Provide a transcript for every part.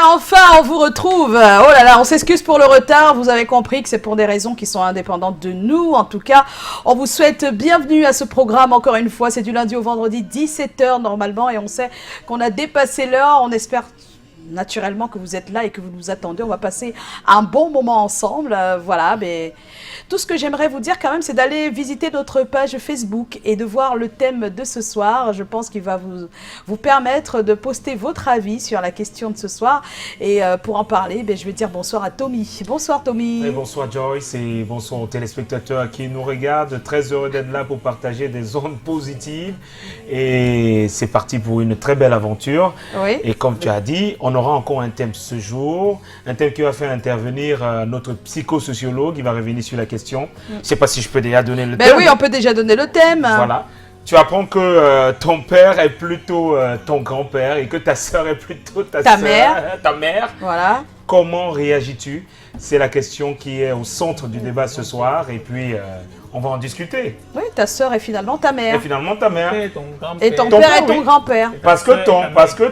Enfin, on vous retrouve. Oh là là, on s'excuse pour le retard. Vous avez compris que c'est pour des raisons qui sont indépendantes de nous. En tout cas, on vous souhaite bienvenue à ce programme. Encore une fois, c'est du lundi au vendredi, 17h normalement. Et on sait qu'on a dépassé l'heure. On espère naturellement que vous êtes là et que vous nous attendez. On va passer un bon moment ensemble. Voilà, mais tout ce que j'aimerais vous dire quand même, c'est d'aller visiter notre page Facebook et de voir le thème de ce soir. Je pense qu'il va vous permettre de poster votre avis sur la question de ce soir. Et pour en parler, je vais dire bonsoir à Tommy. Bonsoir Tommy. Et bonsoir Joyce et bonsoir aux téléspectateurs qui nous regardent. Très heureux d'être là pour partager des ondes positives. Et c'est parti pour une très belle aventure. Oui. Et comme tu as dit, on aura encore un thème ce jour. Un thème qui va faire intervenir notre psychosociologue. Il va revenir sur la question. Je ne sais pas si je peux déjà donner le thème. Oui, on peut déjà donner le thème. Voilà. Tu apprends que ton père est plutôt ton grand-père et que ta sœur est plutôt ta mère. Ta mère. Voilà. Comment réagis-tu? C'est la question qui est au centre du débat ce soir et puis on va en discuter. Oui, ta sœur est finalement ta mère. Et finalement ta mère. Et ton père est ton grand-père. Parce que ton père, parce que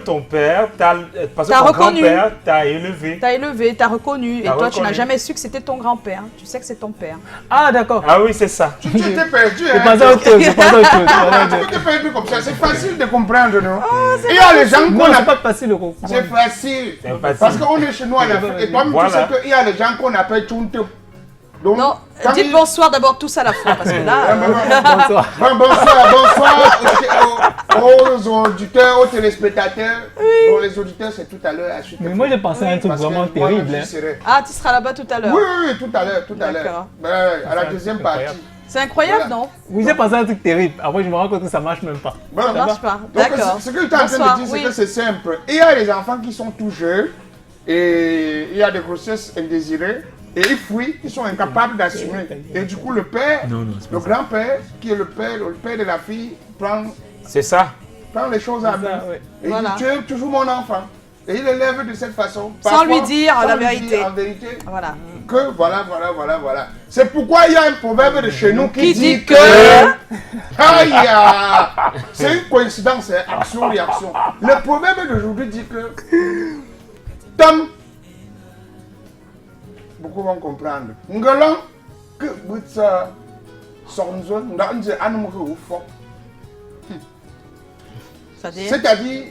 ton grand-père t'a élevé. T'a élevé, t'a reconnu. Et toi, tu n'as jamais su que c'était ton grand-père. Tu sais que c'est ton père. Ah, d'accord. Ah oui, c'est ça. Tu t'es perdu. C'est pas ça autre chose. C'est pas ça autre chose. Tu t'es perdu comme ça. C'est facile de comprendre, non? Il y a les gens qu'on n'a pas facile de comprendre. C'est facile. Parce qu'on est chez nous à l'Afrique. Et toi-même, tu sais qu'il y a les gens qu'on appelle Tchunte. Non, dites bonsoir d'abord tous à la fois, parce que là... Bonsoir. Bonsoir aux auditeurs, aux téléspectateurs. Bon, les auditeurs, c'est tout à l'heure. Mais moi, j'ai pensé à un truc vraiment terrible. Ah, tu seras là-bas tout à l'heure? Oui, tout à l'heure, à la deuxième partie. C'est incroyable, non? Oui, j'ai pensé à un truc terrible. Après, je me rends compte que ça marche même pas. Ça marche pas, d'accord. Ce que tu es en train de dire, c'est que c'est simple. Il y a des enfants qui sont tout jeunes et il y a des grossesses indésirées. Et ils fuient, ils sont incapables d'assumer. Et du coup, le père, le grand-père, qui est le père de la fille, prend les choses à main. Et il dit, tu es toujours mon enfant. Et il élève de cette façon. Sans lui dire la vérité. En vérité. Voilà. Que voilà. C'est pourquoi il y a un proverbe de chez nous qui dit que... Aïe! C'est une coïncidence, c'est action-réaction. Le proverbe d'aujourd'hui dit que... Tom... Beaucoup vont comprendre. Ngalang que butsa sonzo ndanze anumuke ufo. C'est-à-dire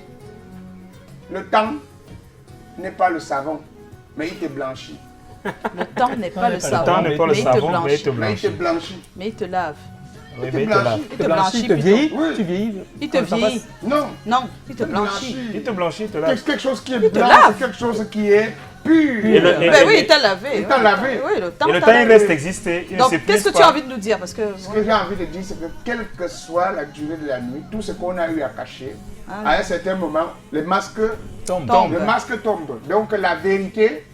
le temps n'est pas le savon, mais il te blanchit. Le temps n'est pas le savon, mais il te blanchit. Mais il te lave. Oui, il te blanchit. Il te vieillit. Oui. Tu vieillis. Il te vieillit. Non, il te blanchit. Il te blanchit, il te lave. Quelque chose qui est blanc, quelque chose qui est pur. Oui, il t'a lavé. Il t'a lavé. Oui, le temps. Et le temps, il reste exister. Donc, qu'est-ce que tu as envie de nous dire? Parce que ce que j'ai envie de dire, c'est que quelle que soit la durée de la nuit, tout ce qu'on a eu à cacher, à un certain moment, les masques tombent. Le masque tombe. Donc, la vérité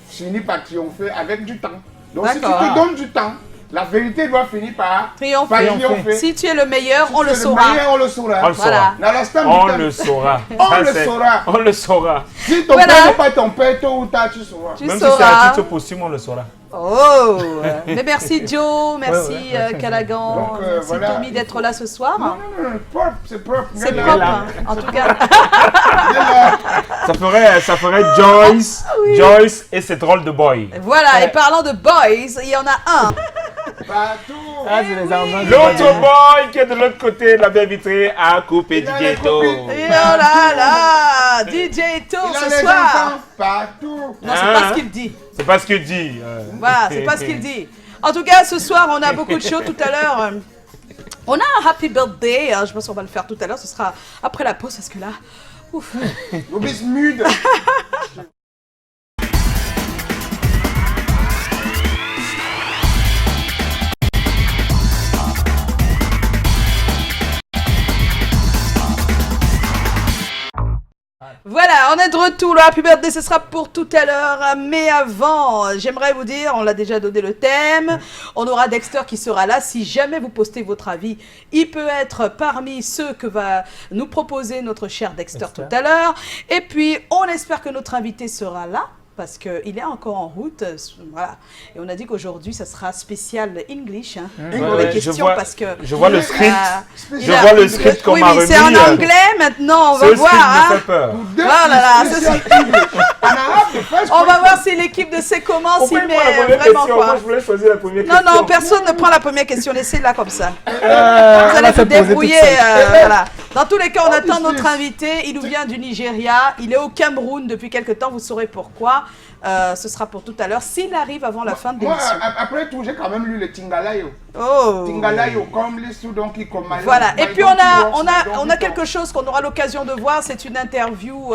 finit par triompher avec du temps. Donc, si tu te donnes du temps, la vérité doit finir par triompher. Si tu es le meilleur, on le saura. On le saura. On le saura. Si ton père n'est pas ton père, tôt ou tard, tu sauras. Même si c'est un titre posthume, on le saura. Oh, mais merci Joe, merci Callaghan, merci Tommy d'être là ce soir. Non, c'est propre. C'est propre, en tout cas. Ça ferait Joyce et ses drôles de boy. Voilà, et parlant de boys, il y en a un. L'autre boy qui est de l'autre côté de la baie vitrée a coupé DJ Eto. Oh là là, DJ Eto ce soir. Partout. Non, c'est pas ce qu'il dit. C'est pas ce qu'il dit. Voilà, c'est pas ce qu'il dit. En tout cas, ce soir, on a beaucoup de shows tout à l'heure. On a un happy birthday. Je pense qu'on va le faire tout à l'heure. Ce sera après la pause parce que là, ouf. Voilà, on est de retour. Le Happy Birthday, ce sera pour tout à l'heure. Mais avant, j'aimerais vous dire, on l'a déjà donné le thème. On aura Dexter qui sera là. Si jamais vous postez votre avis, il peut être parmi ceux que va nous proposer notre cher Dexter tout à l'heure. Et puis, on espère que notre invité sera là, parce qu'il est encore en route. Voilà. Et on a dit qu'aujourd'hui, ça sera spécial English pour les questions, parce que... Je vois le script. Je vois le script qu'on m'a remis. C'est en anglais maintenant, on va voir. Me fait peur. On va voir si l'équipe de C'est comment s'y met vraiment quoi. Moi, je voulais choisir la première question. Non, personne ne prend la première question. Laissez-la comme ça. Vous allez vous débrouiller. Voilà. Dans tous les cas, on attend notre invité. Il nous vient du Nigeria. Il est au Cameroun depuis quelque temps. Vous saurez pourquoi. Ce sera pour tout à l'heure, s'il arrive avant la fin de l'émission. Après tout, j'ai quand même lu le Tingalayo. Oh. Tingalayo, comme les sous, donc il comme voilà, et puis on a quelque chose qu'on aura l'occasion de voir, c'est une interview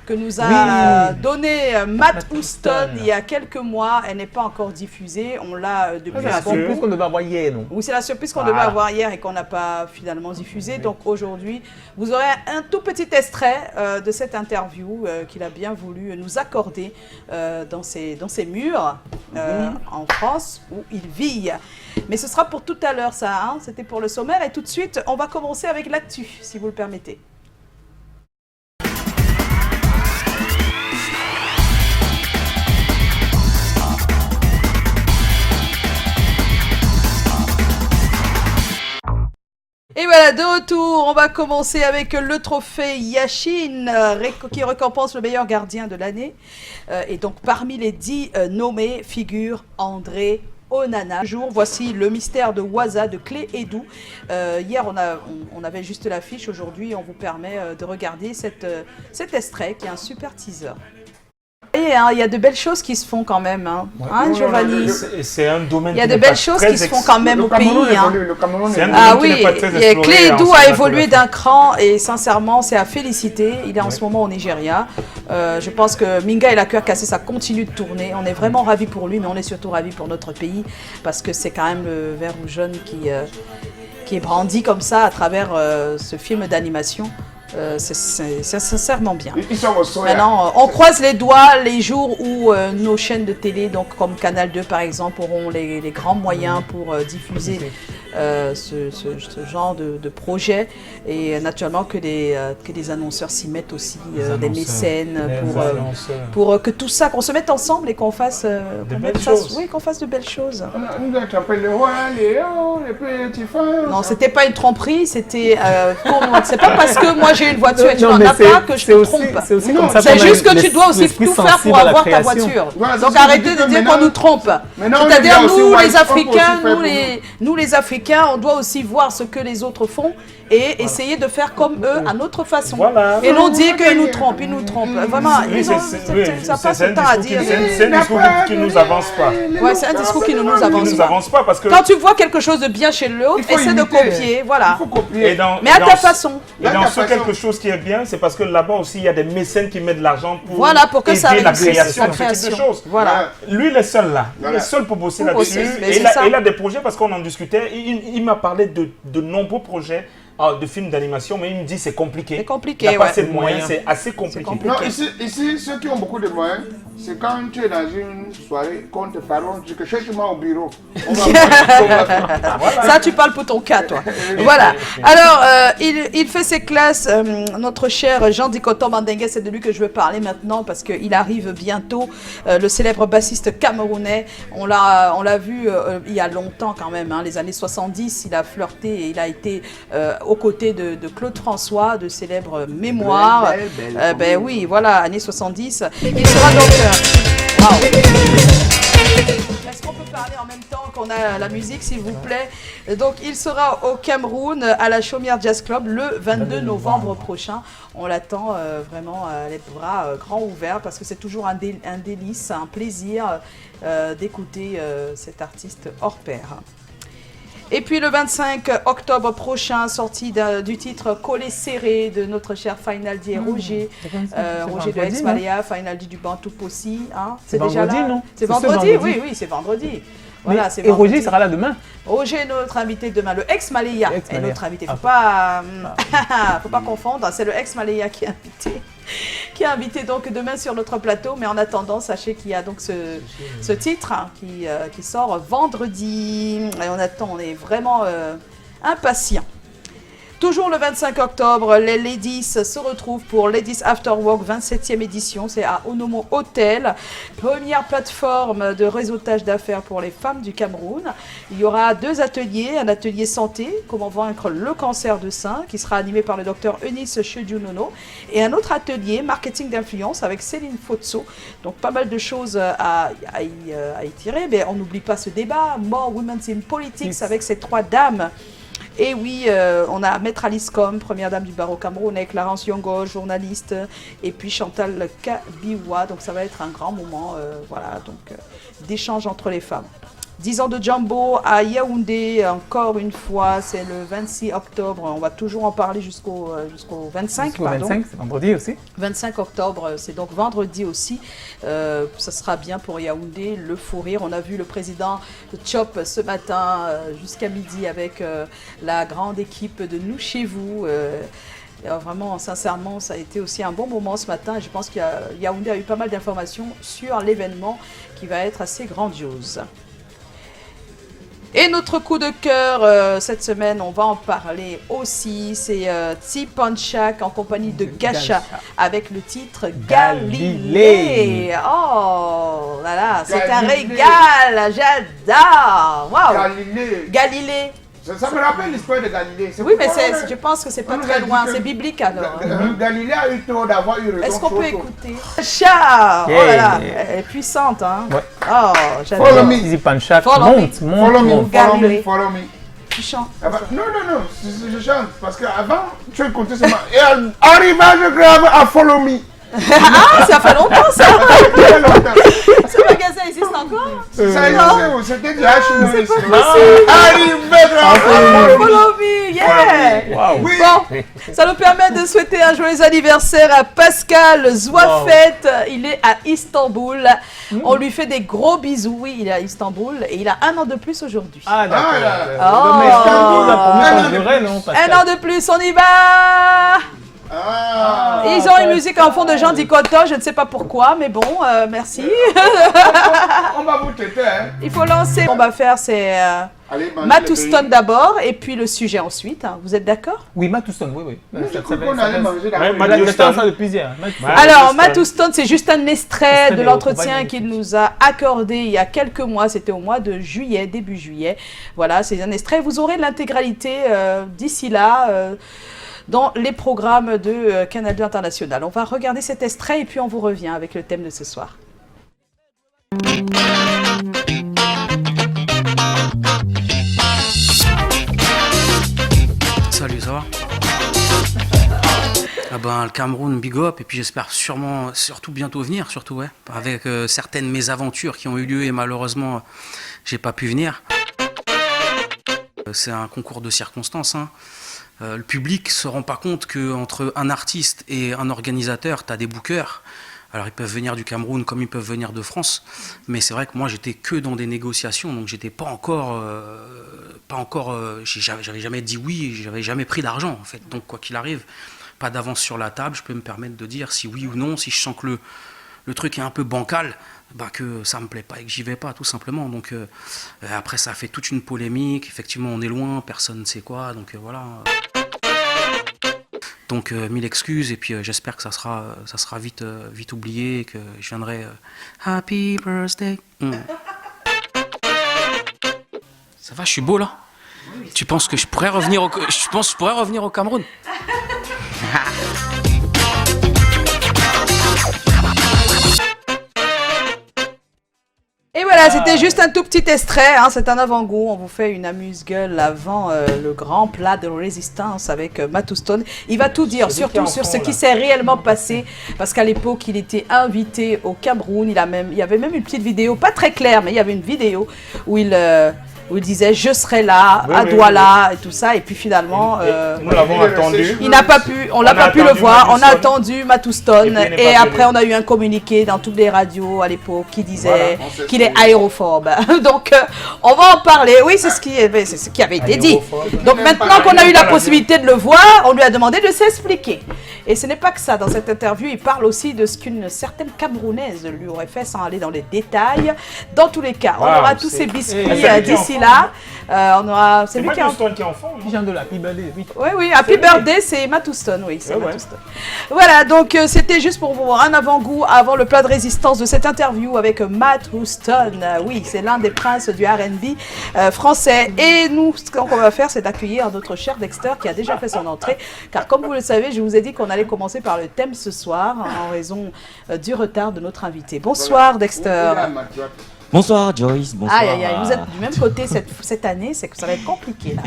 que nous a donné Matt Houston il y a quelques mois. Elle n'est pas encore diffusée, on l'a depuis C'est la surprise qu'on devait avoir hier, non? Oui, c'est la surprise qu'on devait avoir hier et qu'on n'a pas finalement diffusée. Donc aujourd'hui, vous aurez un tout petit extrait de cette interview qu'il a bien voulu nous accorder dans ses murs en France où il vit. Mais ce sera pour tout à l'heure ça, hein. C'était pour le sommaire et tout de suite, on va commencer avec l'actu, si vous le permettez. Et voilà, de retour, on va commencer avec le trophée Yashin qui récompense le meilleur gardien de l'année. Et donc parmi les 10 nommés figure André Onana. Voici le mystère de Waza de Clé Edou. Hier on avait juste l'affiche, aujourd'hui on vous permet de regarder cet extrait qui est un super teaser. Et il y a de belles choses qui se font quand même, Giovanni. C'est un domaine. Il y a de belles choses qui se font quand même au pays. Ah oui, Clé Edou a évolué d'un cran et sincèrement, c'est à féliciter. Il est en ce moment au Nigeria. Je pense que Minga et la cœur cassé, ça continue de tourner. On est vraiment ravis pour lui, mais on est surtout ravis pour notre pays parce que c'est quand même le vert ou jaune qui est brandi comme ça à travers ce film d'animation. C'est sincèrement bien. Maintenant, on croise les doigts les jours où nos chaînes de télé, donc comme Canal 2 par exemple, auront les grands moyens pour diffuser ce genre de projet, et naturellement que les annonceurs s'y mettent aussi, des mécènes pour que tout ça, qu'on se mette ensemble et qu'on fasse qu'on fasse de belles choses. Non, c'était pas une tromperie, c'était pour moi. C'est pas parce que moi j'ai une voiture et tu n'en as pas que je te trompe. C'est juste que tu dois aussi tout faire pour avoir ta voiture. Donc arrêtez de dire qu'on nous trompe. C'est-à-dire nous les Africains, nous les Africains, on doit aussi voir ce que les autres font et essayer de faire comme eux à notre façon. Voilà. Et non dire qu'ils nous trompent, ils nous trompent. Vraiment, ça passe le temps à dire. C'est un discours qui ne nous avance pas. Ouais, c'est un discours qui ne nous avance pas. Parce que quand tu vois quelque chose de bien chez l'autre, essaie de copier. Voilà. Mais à ta façon. Et dans ce quelque chose qui est bien, c'est parce que là-bas aussi, il y a des mécènes qui mettent de l'argent pour que ça aider la création de ce type de choses. Voilà. Lui, il est seul là. Il est seul pour bosser là-dessus. Et il a des projets, parce qu'on en discutait. Il m'a parlé de nombreux projets de films d'animation, mais il me dit c'est compliqué. C'est compliqué, il n'y a pas assez de moyens, c'est assez compliqué. Non, ici, ceux qui ont beaucoup de moyens, c'est quand tu es dans une soirée, qu'on te parle, on dit que cherche-moi au bureau. Ça, tu parles pour ton cas, toi. Voilà. Alors, il fait ses classes, notre cher Jean Dikoto Mandengue, c'est de lui que je veux parler maintenant parce qu'il arrive bientôt, le célèbre bassiste camerounais. On l'a vu il y a longtemps quand même, les années 70, il a flirté et il a été aux côtés de Claude François, de célèbres mémoires. Ben oui, voilà, années 70. Il sera donc... Est-ce qu'on peut parler en même temps qu'on a la musique, s'il vous plaît? Donc, il sera au Cameroun, à la Chaumière Jazz Club, le 22 novembre prochain. On l'attend vraiment les bras grands ouverts parce que c'est toujours un délice, un plaisir d'écouter cet artiste hors pair. Et puis le 25 octobre prochain, sortie du titre Collé serré de notre cher Finaldi et Roger. Roger de Ex Malia, Finaldi du Bantou Possi. C'est déjà vendredi, là. non? C'est vendredi, oui, c'est vendredi. Voilà, c'est Et Roger vendredi. sera là demain. Roger est notre invité demain, le ex-Malaya est Ex-Malaya. notre invité. Ah. Faut pas confondre, c'est le ex-Malaya qui est invité. Qui est invité donc demain sur notre plateau. Mais en attendant, sachez qu'il y a donc ce titre hein, qui sort vendredi. Et on attend, on est vraiment impatients. Toujours le 25 octobre, les Ladies se retrouvent pour Ladies After Work 27e édition. C'est à Onomo Hotel, première plateforme de réseautage d'affaires pour les femmes du Cameroun. Il y aura 2 ateliers, un atelier santé, comment vaincre le cancer de sein, qui sera animé par le docteur Eunice Chedjunono, et un autre atelier, marketing d'influence, avec Céline Fotso. Donc pas mal de choses à y tirer, mais on n'oublie pas ce débat, More Women in Politics, avec ces 3 dames. Et oui, on a Maître Alice Com, première dame du barreau camerounais, Clarence Yongo, journaliste, et puis Chantal Kabiwa. Donc ça va être un grand moment d'échange entre les femmes. 10 ans de Jumbo à Yaoundé, encore une fois, c'est le 26 octobre. On va toujours en parler jusqu'au 25. Jusqu'au 25, c'est vendredi aussi. 25 octobre, c'est donc vendredi aussi. Ça sera bien pour Yaoundé, le fou rire. On a vu le président Chop ce matin jusqu'à midi avec la grande équipe de Nous Chez Vous. Vraiment, sincèrement, ça a été aussi un bon moment ce matin. Je pense que Yaoundé a eu pas mal d'informations sur l'événement qui va être assez grandiose. Et notre coup de cœur, cette semaine, on va en parler aussi, c'est Tsipanchak en compagnie de Gacha avec le titre Galilée. Oh là là, c'est un régal, j'adore. Wow. Galilée. Ça me rappelle l'histoire de Galilée. Oui, mais je pense que c'est pas très loin, c'est biblique alors. Galilée a eu tort d'avoir eu raison. Est-ce qu'on peut écouter Cha? Oh là là, elle est puissante, hein. Ouais. Oh, j'adore. Follow me. Easy Panchak, Follow me. monte. Follow me. Tu chantes. Non, je chante parce qu'avant, tu écoutais seulement. Et arrivage grave à Follow me. Ah, ça fait longtemps ça. Très longtemps. Ce magasin existe encore? Ça existait, c'était du H1. C'est pas possible. Arrivage grave à Follow me. Follow me, yeah. Wow. Oui. Bon, ça nous permet de souhaiter un joyeux anniversaire à Pascal Zouafet. Il est à Istanbul. On lui fait des gros bisous. Oui, il est à Istanbul et il a 1 an de plus aujourd'hui. Ah, d'accord. Ah, là, là. Mais Istanbul, là, pour Un nous, an on de dirait, non, Pascal? 1 an de plus, on y va. Ah. Ils ont une musique en fond de Jean Dicoto, je ne sais pas pourquoi, mais bon, merci. On va vous têter, hein. Il faut lancer. On va faire, c'est Allez, manger Matouston les d'abord et puis le sujet ensuite. Hein. Vous êtes d'accord? Oui, Matouston, oui. Je crois qu'on allait manger la Ouais, On a testé ça depuis hier. Alors, Matouston, c'est juste un extrait de de l'entretien compagnie. qu'il nous a accordé il y a quelques mois. C'était au mois de juillet, début juillet. Voilà, c'est un extrait. Vous aurez l'intégralité d'ici là dans les programmes de Canal 2 International. On va regarder cet extrait et puis on vous revient avec le thème de ce soir. Salut, ça va? Ah ben, le Cameroun, big up, et puis j'espère surtout bientôt venir, surtout, ouais, avec certaines mésaventures qui ont eu lieu et malheureusement, j'ai pas pu venir. C'est un concours de circonstances, hein. Le public se rend pas compte qu'entre un artiste et un organisateur, tu as des bookers. Alors ils peuvent venir du Cameroun comme ils peuvent venir de France, mais c'est vrai que moi j'étais que dans des négociations, donc j'étais pas encore, j'avais jamais dit oui, j'avais jamais pris d'argent en fait. Donc quoi qu'il arrive, pas d'avance sur la table, je peux me permettre de dire si oui ou non, si je sens que le truc est un peu bancal, bah que ça me plaît pas et que j'y vais pas tout simplement. Donc après ça a fait toute une polémique, effectivement on est loin, personne ne sait quoi, donc voilà. Donc 1000 excuses et puis j'espère que ça sera vite oublié et que je viendrai Happy Birthday. Ça va, je suis beau là. Tu penses que je pourrais revenir au Cameroun? Et voilà, c'était juste un tout petit extrait, hein, c'est un avant-goût. On vous fait une amuse-gueule avant le grand plat de résistance avec Matouston. Il va tout dire, surtout sur ce qui s'est réellement passé, parce qu'à l'époque, il était invité au Cameroun. Il y avait même une petite vidéo, pas très claire, mais il y avait une vidéo où il où il disait je serai là, Oui, à oui, Douala et tout ça, et puis finalement Nous l'avons attendu. il n'a pas pu, on l'a pas pu le attendu voir, on a Madison. attendu Mathouston Et puis il n'est et pas après venu. on a eu un communiqué dans toutes les radios à l'époque qui disait Voilà, on sait qu'il ce est que- aérophobe. Donc on va en parler. Oui, c'est ce qui avait été dit. Aérophobe. Donc Il n'aime maintenant pas qu'on a eu la la possibilité de le voir, on lui a demandé de s'expliquer. Et ce n'est pas que ça. Dans cette interview, il parle aussi de ce qu'une certaine Camerounaise lui aurait fait sans aller dans les détails. Dans tous les cas, on Wow, aura tous c'est- ces biscuits c'est lui qui est d'ici enfant, là. On aura. C'est C'est lui qui est en Mathouston qui est enfant. non? Jean de la Pibadé, oui. oui, oui, Happy Birthday, c'est Mathouston, oui, c'est Ouais, ouais. Mathouston. Voilà, donc c'était juste pour vous voir un avant-goût avant le plat de résistance de cette interview avec Mathouston. Oui, c'est l'un des princes du R&B français. Et nous, ce qu'on va faire, c'est d'accueillir notre cher Dexter qui a déjà fait son entrée. Car comme vous le savez, je vous ai dit qu'on allait commencer par le thème ce soir en raison du retard de notre invité. Bonsoir Dexter. Bonsoir Joyce, bonsoir. Aïe, aïe, aïe, vous êtes du même côté cette année, c'est que ça va être compliqué là.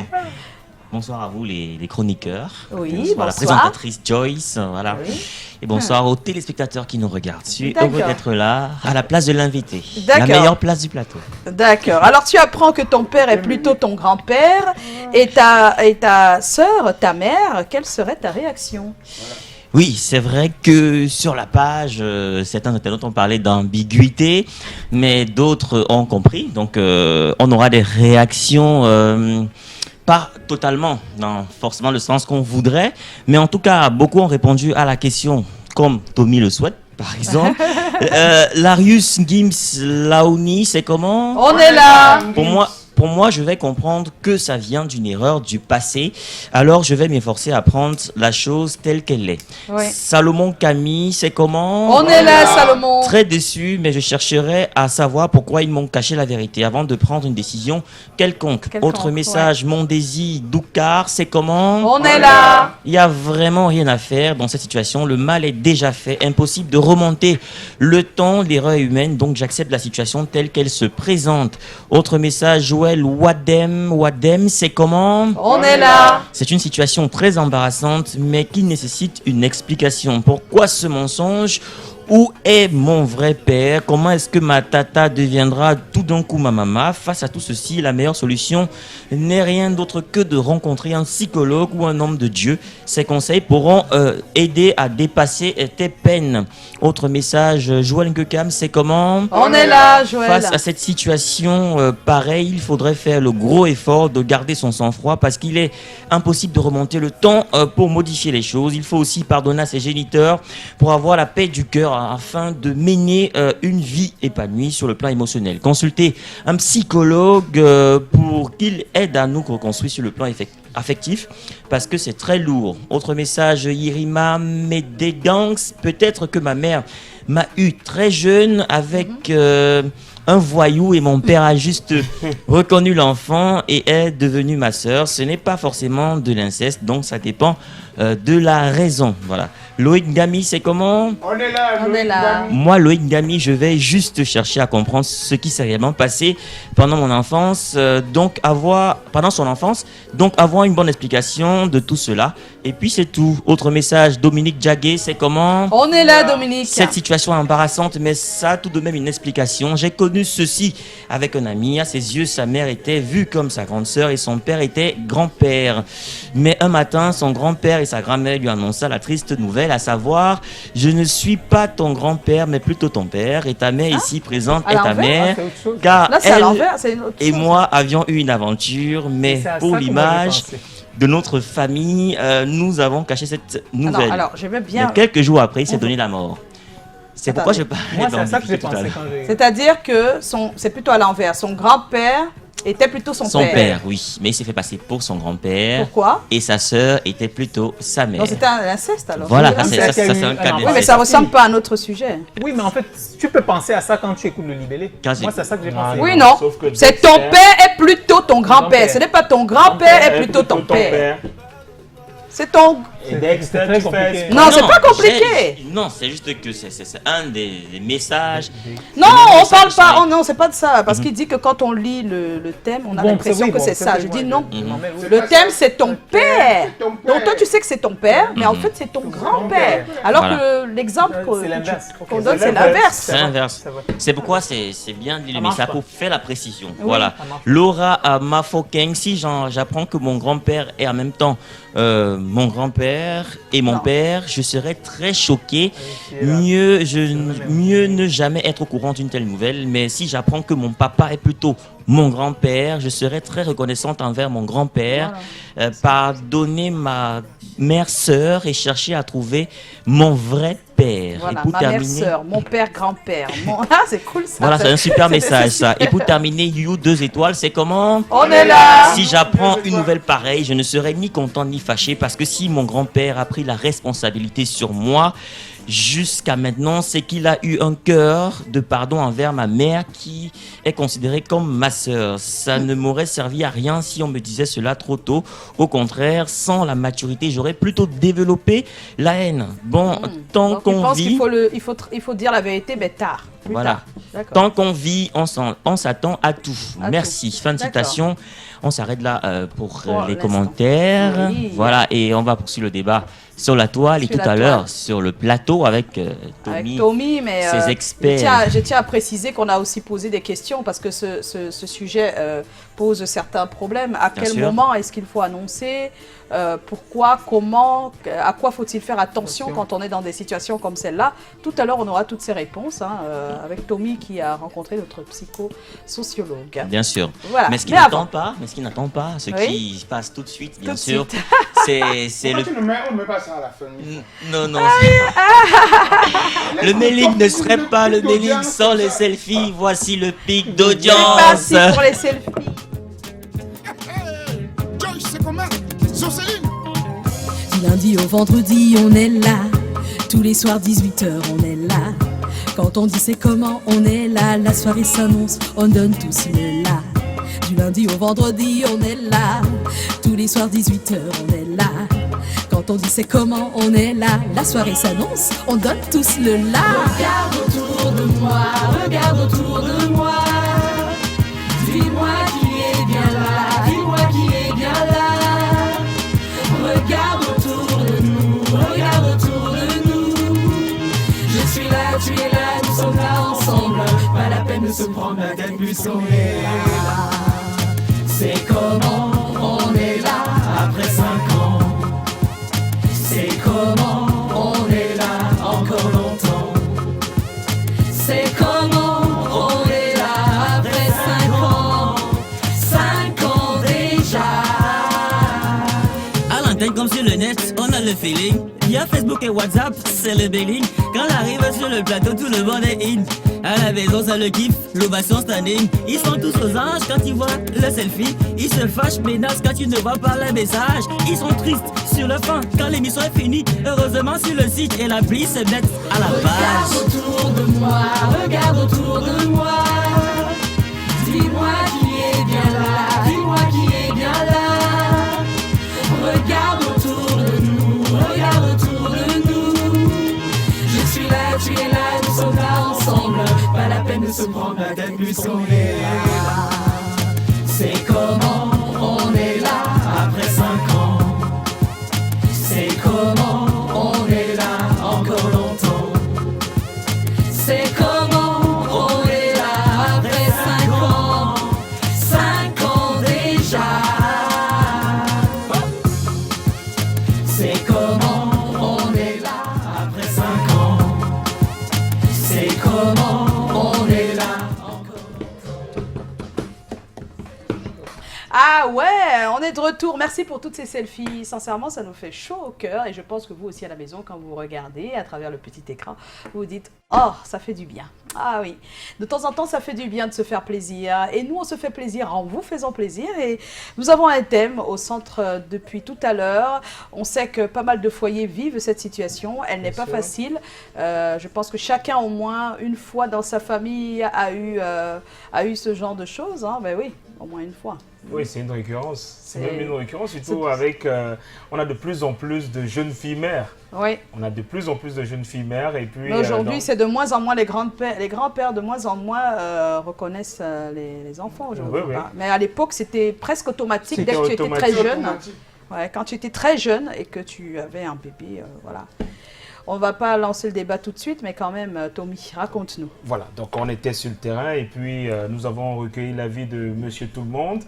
Bonsoir à vous les chroniqueurs. Oui, bonsoir à la bonsoir. présentatrice Joyce, voilà. Oui. Et bonsoir aux téléspectateurs qui nous regardent. Je suis D'accord. heureux d'être là, à la place de l'invité. D'accord. La meilleure place du plateau. D'accord. Alors tu apprends que ton père est plutôt ton grand-père et ta sœur, ta mère, quelle serait ta réaction? Oui, c'est vrai que sur la page, certains internautes ont parlé d'ambiguïté, mais d'autres ont compris. Donc, on aura des réactions pas totalement dans forcément le sens qu'on voudrait, mais en tout cas, beaucoup ont répondu à la question comme Tommy le souhaite. Par exemple, Larius Gims Laouni, c'est comment? On est là. Pour moi, je vais comprendre que ça vient d'une erreur du passé. Alors, je vais m'efforcer à prendre la chose telle qu'elle est. Oui. Salomon Camille, c'est comment? On est là, Salomon. Très déçu, mais je chercherai à savoir pourquoi ils m'ont caché la vérité avant de prendre une décision quelconque. Autre message, mon désir, Doukar, c'est comment? On est là. Il n'y a vraiment rien à faire dans cette situation. Le mal est déjà fait. Impossible de remonter le temps. L'erreur est humaine. Donc, j'accepte la situation telle qu'elle se présente. Autre message, Joël Wadem, c'est comment? On est là. C'est une situation très embarrassante, mais qui nécessite une explication. Pourquoi ce mensonge? Où est mon vrai père? Comment est-ce que ma tata deviendra tout d'un coup ma maman? Face à tout ceci, la meilleure solution n'est rien d'autre que de rencontrer un psychologue ou un homme de Dieu. Ces conseils pourront aider à dépasser tes peines. Autre message, Joël Nkekam, c'est comment? On est là, Joël. Face à cette situation pareille, il faudrait faire le gros effort de garder son sang-froid parce qu'il est impossible de remonter le temps pour modifier les choses. Il faut aussi pardonner à ses géniteurs pour avoir la paix du cœur afin de mener une vie épanouie sur le plan émotionnel. Consultez un psychologue pour qu'il aide à nous reconstruire sur le plan affectif parce que c'est très lourd. Autre message, Irima Medegangs, peut-être que ma mère m'a eu très jeune avec un voyou et mon père a juste reconnu l'enfant et est devenu ma sœur. Ce n'est pas forcément de l'inceste, donc ça dépend de la raison. Voilà. Loïc Gami, c'est comment? On est là, On est là. Moi, Loïc Gami, je vais juste chercher à comprendre ce qui s'est réellement passé pendant mon enfance, pendant son enfance, donc avoir une bonne explication de tout cela. Et puis c'est tout. Autre message, Dominique Djagué, c'est comment? On est là, Dominique. Cette situation est embarrassante, mais ça a tout de même une explication. J'ai connu ceci avec un ami. À ses yeux, sa mère était vue comme sa grande sœur et son père était grand-père. Mais un matin, son grand-père et sa grand-mère lui annonça la triste nouvelle, à savoir, je ne suis pas ton grand-père, mais plutôt ton père. Et ta mère ici présente À est ta l'envers? mère. C'est autre chose. Car Là, c'est à elle l'envers, c'est une autre et chose. moi avions eu une aventure, mais C'est à pour ça que moi, j'ai l'image pensé. de notre famille, nous avons caché cette nouvelle. Alors, je veux bien. Mais quelques jours après, il s'est donné la mort. C'est pourquoi je parlais Moi, c'est à ça que j'ai d'ambiguïté tout à pensé l'heure. quand j'ai... C'est-à-dire que c'est plutôt à l'envers. Son grand-père était plutôt son Son père. père, oui, mais il s'est fait passer pour son grand-père. Pourquoi? Et sa sœur était plutôt sa mère. Non, c'était un inceste alors. Voilà, Oui, ça, c'est c'est qu'il y a c'est eu un un cas enfant. Oui, mais d'inceste. ça ressemble pas à un autre sujet. Oui, mais en fait, tu peux penser à ça quand tu écoutes le libellé. Quand j'ai- Moi, c'est à ça que j'ai Ah, pensé. Oui, non, non. sauf que C'est ton Dexter- père est plutôt ton grand-père. Grand-père. Ce n'est pas ton grand-père est plutôt ton père. C'est ton. Et Dexter, très tu compliqué. fais... Non, c'est pas compliqué. Non, c'est juste que c'est un des messages. Non, on parle pas. Oh, Oh non, c'est pas de ça. Parce qu'il dit que quand on lit le thème, on a l'impression que c'est ça. Je dis non. Le thème, c'est ton père. C'est ton Donc père. toi, tu sais que c'est ton père, mais en fait, c'est ton grand-père. Alors Voilà. que l'exemple C'est l'inverse. qu'on donne, c'est l'inverse. C'est l'inverse. C'est vrai. C'est pourquoi c'est bien de lire le marche message pas. pour faire la précision. Voilà. ça marche. Laura Mafokeng, si j'apprends que mon grand-père est en même temps mon grand-père et mon Non. père, je serais très choqué. c'est là. Mieux ne jamais être au courant d'une telle nouvelle. Mais si j'apprends que mon papa est plutôt mon grand-père, je serais très reconnaissante envers mon grand-père. Pardonner ma mère-sœur et chercher à trouver mon vrai père. Voilà, et pour ma mère, terminer, sœur, mon père, grand-père. Ah, c'est cool ça. voilà, c'est un super C'est message ça. super. Et pour terminer, You 2 étoiles, c'est comment? On est là. Si j'apprends une nouvelle pareille, je ne serai ni content ni fâché parce que si mon grand-père a pris la responsabilité sur moi, jusqu'à maintenant, c'est qu'il a eu un cœur de pardon envers ma mère qui est considérée comme ma sœur. Ça ne m'aurait servi à rien si on me disait cela trop tôt. Au contraire, sans la maturité, j'aurais plutôt développé la haine. Bon, tant Donc, il qu'on pense vit... qu'il faut dire la vérité, mais tard. Plus Voilà. tard. D'accord. Tant qu'on vit, on s'attend à tout. À Merci. Fin de D'accord. citation. On s'arrête là pour Pour les l'instant. commentaires. Oui. Voilà, et on va poursuivre le débat sur la toile et Sur tout la à l'heure toile. sur le plateau avec Avec Tommy. Tommy, mais ses experts. je tiens à préciser qu'on a aussi posé des questions parce que ce sujet pose certains problèmes. À Bien quel sûr. moment est-ce qu'il faut annoncer pourquoi, comment, à quoi faut-il faire attention quand on est dans des situations comme celle-là? Tout à l'heure, on aura toutes ces réponses avec Tommy qui a rencontré notre psychosociologue. Bien sûr. Voilà. Mais ce qui Mais n'attend avant- pas, ce Oui. qui se passe tout de suite, bien Tout de sûr, suite. c'est Pourquoi le... tu ne mets, on ne met pas ça à la fin? Non, non. Le mailing ne serait pas le mailing sans les selfies. Voici le pic d'audience. Merci pour les selfies. Joyce, c'est comment? Sur Céline. Du lundi au vendredi, on est là. Tous les soirs, 18h, on est là. Quand on dit c'est comment, on est là. La soirée s'annonce, on donne tous le là. Du lundi au vendredi, on est là. Tous les soirs, 18h, on est là. Quand on dit c'est comment, on est là. La soirée s'annonce, on donne tous le là. Regarde autour de moi, regarde autour de moi. Dis-moi qui est bien là, dis-moi qui est bien là. Regarde autour de nous, regarde autour de nous. Je suis là, tu es là, nous sommes là ensemble. Pas la peine de se prendre la tête puisqu'on est là. C'est comment on est là après 5 ans. C'est comment on est là encore longtemps. C'est comment on est là après 5 ans. 5 ans déjà. À l'antenne comme sur le net, on a le feeling. Il y a Facebook et WhatsApp, c'est le billing. Quand on arrive sur le plateau, tout le monde est in. À la maison, ça le kiffe, l'ovation standing. Ils sont tous aux anges quand ils voient le selfie. Ils se fâchent, menacent quand tu ne vois pas le message. Ils sont tristes sur le fin quand l'émission est finie. Heureusement, sur le site et l'appli se mettent à la Regarde page. autour de moi, regarde autour de moi. Dis-moi qui est bien là, dis-moi qui est bien là. Regarde autour de nous, regarde autour de nous. Je suis là, tu es là, nous sommes là ensemble. Pas la peine de se prendre la tête puisqu'on est là. C'est comment on est là après 5 ans. C'est comment on est là encore longtemps. C'est comment on est là après 5 ans. 5 ans déjà. C'est comment on est là après 5 ans. C'est comment on est là encore. Ah ouais, on est de retour. Merci pour toutes ces selfies. Sincèrement, ça nous fait chaud au cœur. Et je pense que vous aussi à la maison, quand vous regardez à travers le petit écran, vous vous dites « Oh, ça fait du bien ». Ah oui, de temps en temps, ça fait du bien de se faire plaisir. Et nous, on se fait plaisir en vous faisant plaisir. Et nous avons un thème au centre depuis tout à l'heure. On sait que pas mal de foyers vivent cette situation. Elle n'est pas facile. Je pense que chacun, au moins une fois dans sa famille, a eu ce genre de choses. Hein. Ben oui. au moins une fois. Oui, c'est une récurrence. C'est C'est- même une récurrence, surtout avec... on a de plus en plus de jeunes filles mères. Oui. On a de plus en plus de jeunes filles mères et puis... Mais aujourd'hui, donc- c'est de moins en moins les grands-pères de moins en moins reconnaissent les enfants aujourd'hui. Oui, oui. Mais à l'époque, c'était presque automatique C'était dès que tu étais très automatique. jeune. Ouais, quand tu étais très jeune et que tu avais un bébé, voilà. On va pas lancer le débat tout de suite, mais quand même, Tommy, raconte-nous. Voilà, donc on était sur le terrain et puis nous avons recueilli l'avis de Monsieur Tout-le-Monde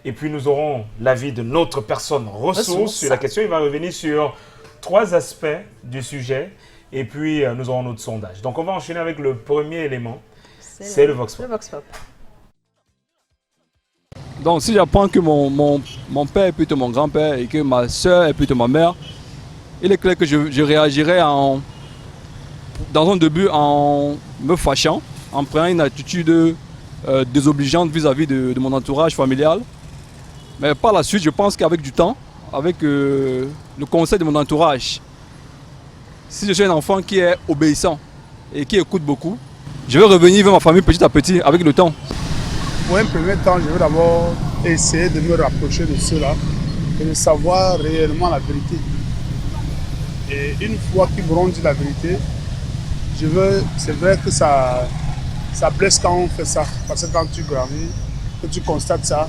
et puis nous aurons l'avis de notre personne ressource sur la question. Il va revenir sur 3 aspects du sujet et puis nous aurons notre sondage. Donc on va enchaîner avec le premier élément, c'est le Vox Pop. Le Vox Pop. Donc si j'apprends que mon père est plutôt mon grand-père et que ma soeur est plutôt ma mère, il est clair que je réagirais dans un début en me fâchant, en prenant une attitude désobligeante vis-à-vis de mon entourage familial. Mais par la suite, je pense qu'avec du temps, avec le conseil de mon entourage, si je suis un enfant qui est obéissant et qui écoute beaucoup, je vais revenir vers ma famille petit à petit avec le temps. Pour un premier temps, je vais d'abord essayer de me rapprocher de ceux-là et de savoir réellement la vérité. Et une fois qu'ils m'auront dit la vérité, c'est vrai que ça blesse quand on fait ça. Parce que quand tu grandis, que tu constates ça,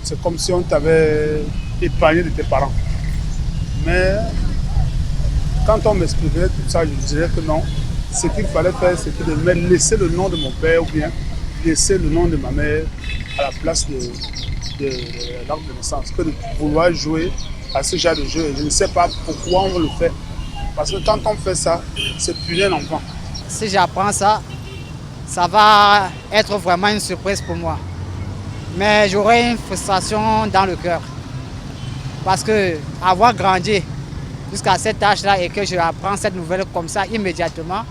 c'est comme si on t'avait épargné de tes parents. Mais quand on m'expliquait tout ça, je dirais que non. Ce qu'il fallait faire, c'était de me laisser le nom de mon père ou bien laisser le nom de ma mère à la place de l'arbre de naissance, que de vouloir jouer à ce genre de jeu. Je ne sais pas pourquoi on le fait. Parce que quand on fait ça, c'est punir l'enfant. Si j'apprends ça, ça va être vraiment une surprise pour moi. Mais j'aurai une frustration dans le cœur. Parce que avoir grandi jusqu'à cet âge-là et que je apprends cette nouvelle comme ça immédiatement,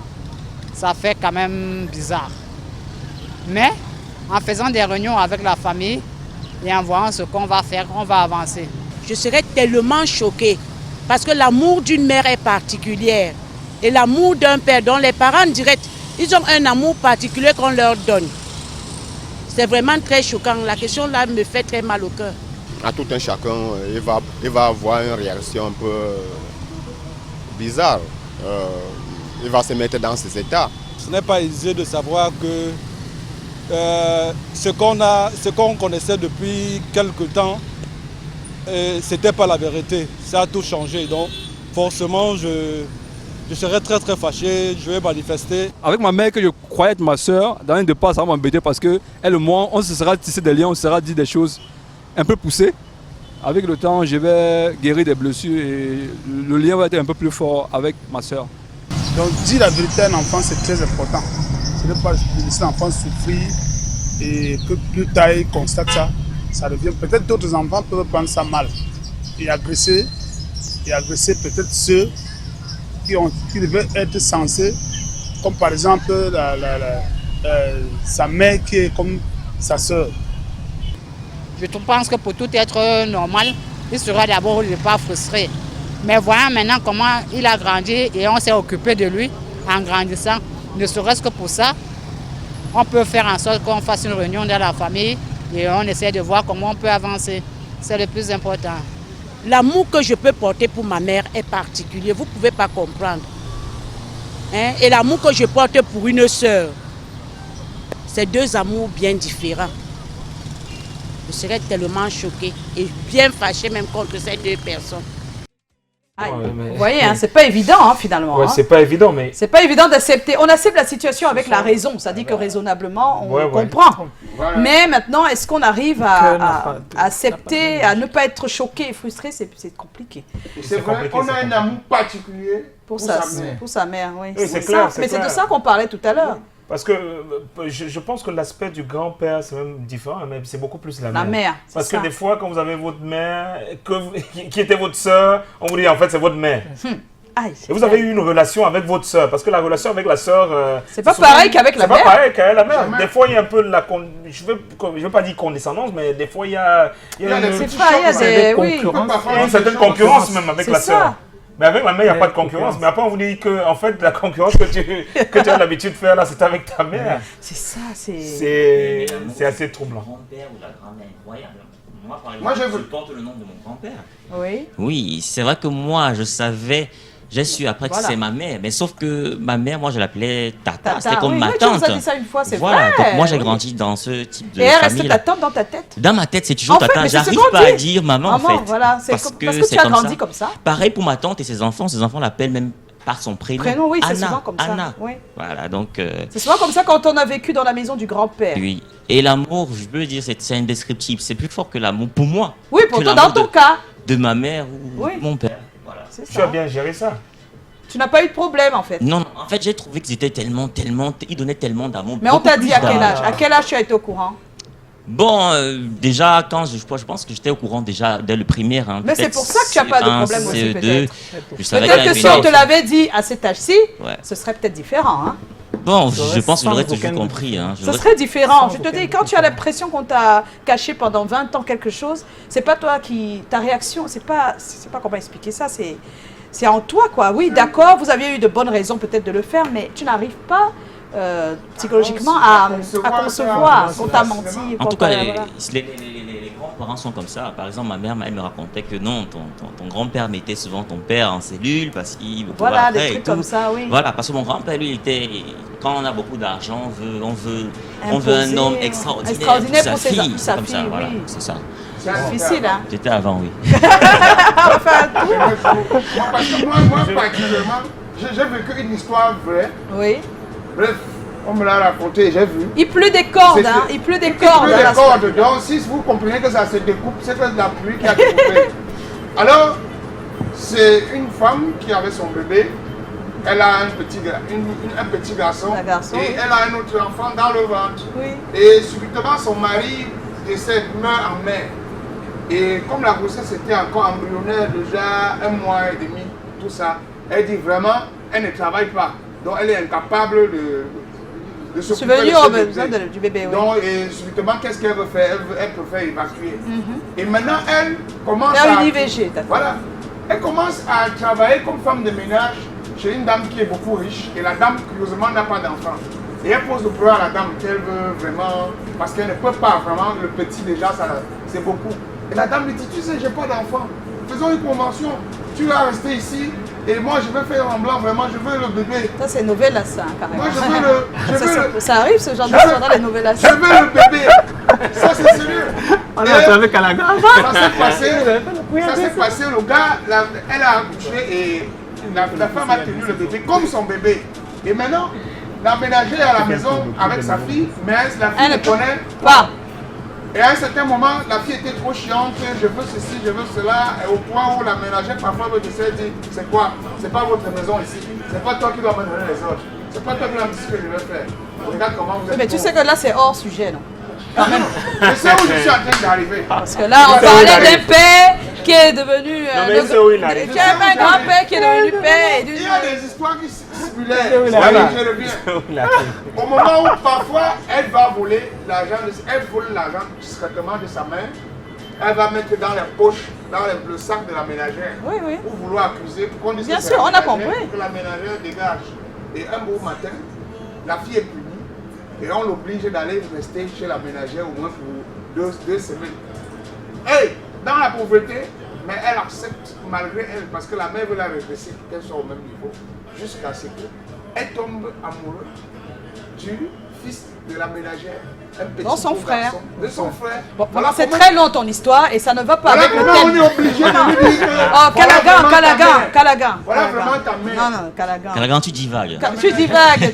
ça fait quand même bizarre. Mais en faisant des réunions avec la famille et en voyant ce qu'on va faire, on va avancer. Je serais tellement choquée parce que l'amour d'une mère est particulier et l'amour d'un père dont les parents directs, ils ont un amour particulier qu'on leur donne. C'est vraiment très choquant. La question là me fait très mal au cœur. À tout un chacun, il va avoir une réaction un peu bizarre. Il va se mettre dans ses états. Ce n'est pas aisé de savoir que ce qu'on connaissait depuis quelque temps, c'était pas la vérité. Ça a tout changé. Donc forcément, je serais très très fâché, je vais manifester. Avec ma mère que je croyais être ma soeur, dans un départ ça va m'embêter parce qu'elle et moi, on se sera tissé des liens, on se sera dit des choses un peu poussées. Avec le temps, je vais guérir des blessures et le lien va être un peu plus fort avec ma soeur. Donc dire la vérité à un enfant, c'est très important. Ce n'est pas laisser l'enfant souffrir et que plus tard il constate ça, ça revient. Peut-être d'autres enfants peuvent prendre ça mal et agresser peut-être ceux qui devaient être censés, comme par exemple sa mère qui est comme sa soeur. Je pense que pour tout être normal, il sera d'abord ne pas frustré. Mais voyons maintenant comment il a grandi et on s'est occupé de lui en grandissant. Ne serait-ce que pour ça, on peut faire en sorte qu'on fasse une réunion dans la famille et on essaie de voir comment on peut avancer. C'est le plus important. L'amour que je peux porter pour ma mère est particulier, vous ne pouvez pas comprendre. Hein? Et l'amour que je porte pour une sœur, c'est 2 amours bien différents. Je serais tellement choquée et bien fâchée même contre ces 2 personnes. Vous voyez, hein, c'est pas évident finalement. Ouais, hein. c'est pas évident, mais... C'est pas évident d'accepter. On accepte la situation avec la raison. Ça dit que raisonnablement, on comprend. Voilà. Mais maintenant, est-ce qu'on arrive à accepter, à ne pas être choqué et frustré? C'est compliqué. C'est vrai, on a un amour particulier pour sa sa mère. Pour sa mère, oui. Oui, c'est clair. Mais c'est de ça qu'on parlait tout à l'heure. Parce que je pense que l'aspect du grand-père, c'est même différent, mais c'est beaucoup plus la mère. La mère, parce que des fois, quand vous avez votre mère, qui était votre soeur, on vous dit en fait c'est votre mère. Et vous avez eu une relation avec votre soeur, parce que la relation avec la soeur... c'est pas pareil qu'avec la mère. C'est pas pareil qu'avec la mère. Des fois, il y a un peu la... Je veux pas dire condescendance, mais des fois, il y a une certaine concurrence même avec la soeur. Mais avec ma mère, il n'y a pas de concurrence. Mais après, on vous dit que, en fait, la concurrence que tu as l'habitude de faire là, c'est avec ta mère. C'est ça, c'est assez troublant. Grand-père ou la grand-mère, incroyable. Moi, par Moi, exemple, je porte le nom de mon grand-père. Oui. Oui, c'est vrai que moi, je savais, j'ai su après que c'est ma mère. Mais sauf que ma mère, moi, je l'appelais Tata. C'était comme ma tante. Tu nous as dit ça une fois, c'est voilà, vrai. donc moi, j'ai grandi dans ce type de Et elle famille. reste ta tante dans ta tête? Dans ma tête, c'est toujours En fait, Tata. mais c'est ce J'arrive qu'on pas à dit. dire maman, en Maman, fait. voilà, parce que tu as grandi comme ça. Pareil pour ma tante et ses enfants. Ses enfants l'appellent même par son prénom. Prénom, oui, c'est Anna, souvent comme ça. Anna. Oui. Voilà, donc... C'est souvent comme ça quand on a vécu dans la maison du grand-père. Oui. Et l'amour, je peux dire, c'est indescriptible. C'est plus fort que l'amour pour moi. Oui, pour toi, dans ton cas. De ma mère ou Oui. mon père. Voilà. Tu as bien géré ça. Tu n'as pas eu de problème, en fait. Non, en fait, j'ai trouvé qu'ils étaient tellement, ils donnaient tellement d'amour. Mais on t'a dit à quel âge? À quel âge tu as été au courant? Bon, déjà, quand je pense que j'étais au courant déjà dès le primaire. Hein, mais c'est pour ça que tu n'as pas de problème aussi, peut-être. Peut-être que si on te l'avait dit à cet âge-ci, ce serait peut-être différent. Hein. Bon, je pense que j'aurais toujours compris. Hein. Ce serait différent. Je te dis, quand tu as l'impression qu'on t'a caché pendant 20 ans quelque chose, c'est pas toi qui... Ta réaction, c'est pas comment expliquer ça, c'est en toi, quoi. Oui, d'accord, vous aviez eu de bonnes raisons peut-être de le faire, mais tu n'arrives pas psychologiquement à concevoir qu'on t'a menti. En tout cas, les grands-parents sont comme ça. Par exemple, ma mère, elle me racontait que non, ton grand-père mettait souvent ton père en cellule parce qu'il veut pouvoir voilà, après des trucs comme ça, oui. Voilà, parce que mon grand-père, lui, il était... Quand on a beaucoup d'argent, on veut un homme extraordinaire pour sa fille. C'est comme ça, voilà, c'est ça. C'est difficile, hein. J'étais avant, oui. Parce que moi particulièrement, j'ai vécu une histoire vraie. Oui. Bref, on me l'a raconté, j'ai vu. Il pleut des cordes, hein. Il pleut des cordes. Il pleut des cordes. Donc, si vous comprenez que ça se découpe, c'est que la pluie qui a découpé. Alors, c'est une femme qui avait son bébé. Elle a un petit garçon. Et elle a un autre enfant dans le ventre. Oui. Et subitement, son mari décède, meurt en mer. Et comme la grossesse était encore embryonnaire, déjà 1 mois et demi, tout ça, elle dit vraiment, elle ne travaille pas. Donc elle est incapable de s'occuper du bébé. Oui. Donc, et subitement, qu'est-ce qu'elle veut faire? Elle préfère évacuer. Et maintenant, elle commence elle commence à travailler comme femme de ménage chez une dame qui est beaucoup riche. Et la dame, curieusement, n'a pas d'enfant. Et elle pose le problème à la dame qu'elle veut vraiment, parce qu'elle ne peut pas vraiment, le petit déjà, c'est beaucoup. Et la dame lui dit, tu sais, j'ai pas d'enfant. Faisons une convention. Tu vas rester ici et moi je vais faire en blanc, vraiment, je veux le bébé. Ça c'est nouvelle ça, carrément. Moi je veux ça arrive ce genre d'histoire dans les nouvelles. Je veux le bébé. Ça c'est sérieux. On a avec Calaga. Ça s'est passé, le gars, elle a accouché et la femme a tenu le bébé comme son bébé. Et maintenant, la ménagère à la maison avec sa fille, mais la fille ne connaît pas. Et à un certain moment, la fille était trop chiante, je veux ceci, je veux cela, et au point où la ménagère parfois me dit, c'est quoi? C'est pas votre maison ici, c'est pas toi qui dois me donner les ordres, c'est pas toi qui dois me dire ce que je vais faire. Regarde comment vous êtes. Mais tu sais que là c'est hors sujet, non? Quand même. Je sais où je suis en train d'arriver. Parce que là on parlait d'un père qui est devenu... Tu as un grand-père qui est devenu père. Il y a des histoires qui simulaient. Voilà, je reviens. Au moment où parfois elle va voler l'argent, elle vole l'argent discrètement de sa main, elle va mettre dans les poches, dans le sac de la ménagère. Oui, oui. Pour vouloir accuser, pour qu'on dise bien sûr, on a compris. Que la ménagère dégage. Et un beau matin, la fille est punie et on l'oblige d'aller rester chez la ménagère au moins pour 2 semaines. Et dans la pauvreté, mais elle accepte malgré elle, parce que la mère veut la redresser pour qu'elle soit au même niveau, jusqu'à ce qu'elle tombe amoureuse du fils de la ménagère. Non, son frère. De son frère. Bon, voilà, c'est très long ton histoire et ça ne va pas avec le thème. On est obligé de lui dire. Oh, Calagan. Voilà vraiment ta mère. Non, Calagan. Calagan, tu divagues. Tu divagues.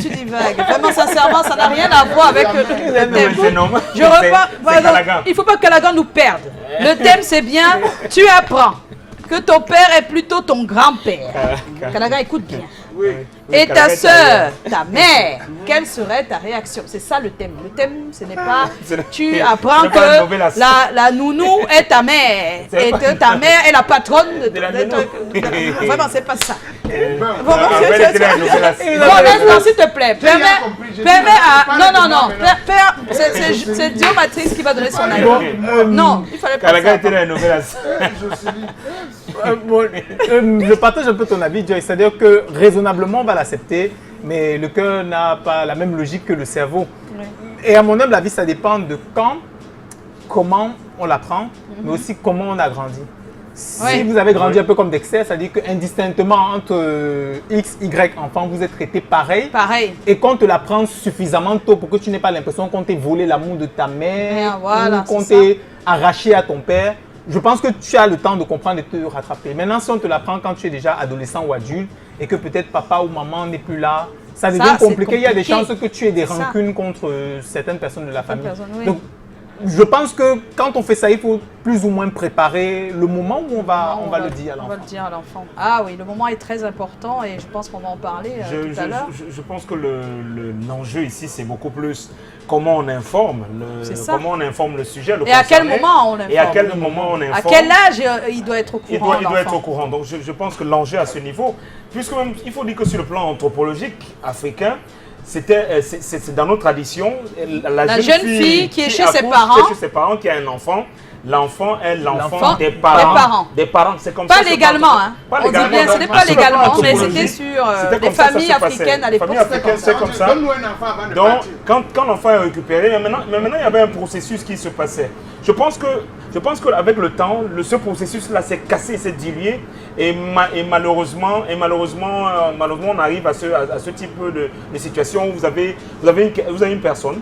Vraiment, sincèrement, ça n'a rien à voir avec le thème. Je repars. Il ne faut pas que Calagan nous perde. Le thème, c'est bien, tu apprends que ton père est plutôt ton grand-père. Calagan, écoute bien. Oui. Et ta soeur, ta mère, quelle serait ta réaction? C'est ça le thème. Le thème, ce n'est pas... Tu apprends que la nounou est ta mère. Et que ta mère est la patronne de vraiment, c'est pas ça. Bon, s'il te plaît. Permets à... Non. C'est Dio Matrice qui va donner son avis. Non, il fallait pas ça. était la nouvelle. Je partage un peu ton avis, Joy. C'est-à-dire que raisonnablement, on va l'accepter, mais le cœur n'a pas la même logique que le cerveau. Ouais. Et à mon humble avis, ça dépend de quand, comment on l'apprend, mais aussi comment on a grandi. Si vous avez grandi un peu comme Dexter, ça veut dire qu'indistinctement entre X, Y enfant, vous êtes traité pareil. Et qu'on te l'apprend suffisamment tôt pour que tu n'aies pas l'impression qu'on t'ait volé l'amour de ta mère, ou qu'on t'ait arraché à ton père. Je pense que tu as le temps de comprendre et de te rattraper. Maintenant, si on te l'apprend quand tu es déjà adolescent ou adulte et que peut-être papa ou maman n'est plus là, ça devient compliqué. Il y a des chances que tu aies des rancunes contre certaines personnes de la famille. Donc, je pense que quand on fait ça, il faut plus ou moins préparer le moment où on va le dire à l'enfant. On va le dire à l'enfant. Ah oui, le moment est très important et je pense qu'on va en parler tout à l'heure. Je pense que l'enjeu ici, c'est beaucoup plus comment on informe, comment on informe le sujet. Et à quel moment on informe. Et à quel moment on informe. À quel âge il doit être au courant. Il doit être au courant. Donc je pense que l'enjeu à ce niveau, puisque même, il faut dire que sur le plan anthropologique africain, c'est dans nos traditions, la jeune fille qui est chez ses parents, qui a un enfant, l'enfant est l'enfant des parents. C'est comme pas ça. Légalement, hein. On dit bien, ce n'est pas légalement, mais c'était sur les familles africaines à l'époque. C'est comme ça. Donc, quand l'enfant est récupéré, mais maintenant il y avait un processus qui se passait. Je pense qu'avec le temps, ce processus-là s'est cassé, s'est dilué, et malheureusement, on arrive à ce type de situation où vous avez une personne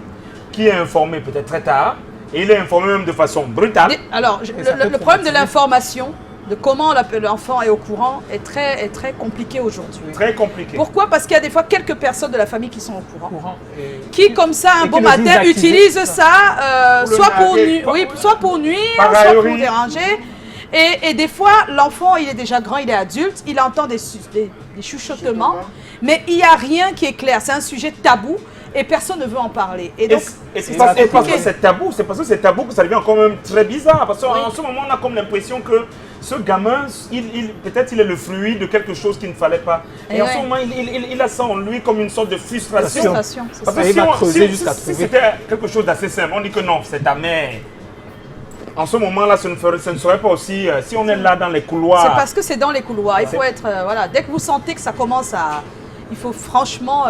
qui est informée peut-être très tard, et il est informé même de façon brutale. Alors, le problème de l'information, de comment l'enfant est au courant, est très compliqué aujourd'hui. Très compliqué. Pourquoi? Parce qu'il y a des fois quelques personnes de la famille qui sont au courant. Qui, comme ça, un bon matin, utilisent ça, soit pour nuire, soit pour déranger. Et des fois, l'enfant, il est déjà grand, il est adulte, il entend des chuchotements, mais il n'y a rien qui est clair. C'est un sujet tabou. Et personne ne veut en parler. Et donc, parce que c'est tabou, que ça devient quand même très bizarre. Parce qu'en ce moment, on a comme l'impression que ce gamin, peut-être il est le fruit de quelque chose qu'il ne fallait pas. Et en ce moment, il a ça en lui comme une sorte de frustration. Parce que si c'était quelque chose d'assez simple, on dit que non, c'est ta mère. En ce moment-là, ce ne serait pas aussi... si on est là dans les couloirs... C'est parce que c'est dans les couloirs. Il faut être... voilà, dès que vous sentez que ça commence à... Il faut franchement...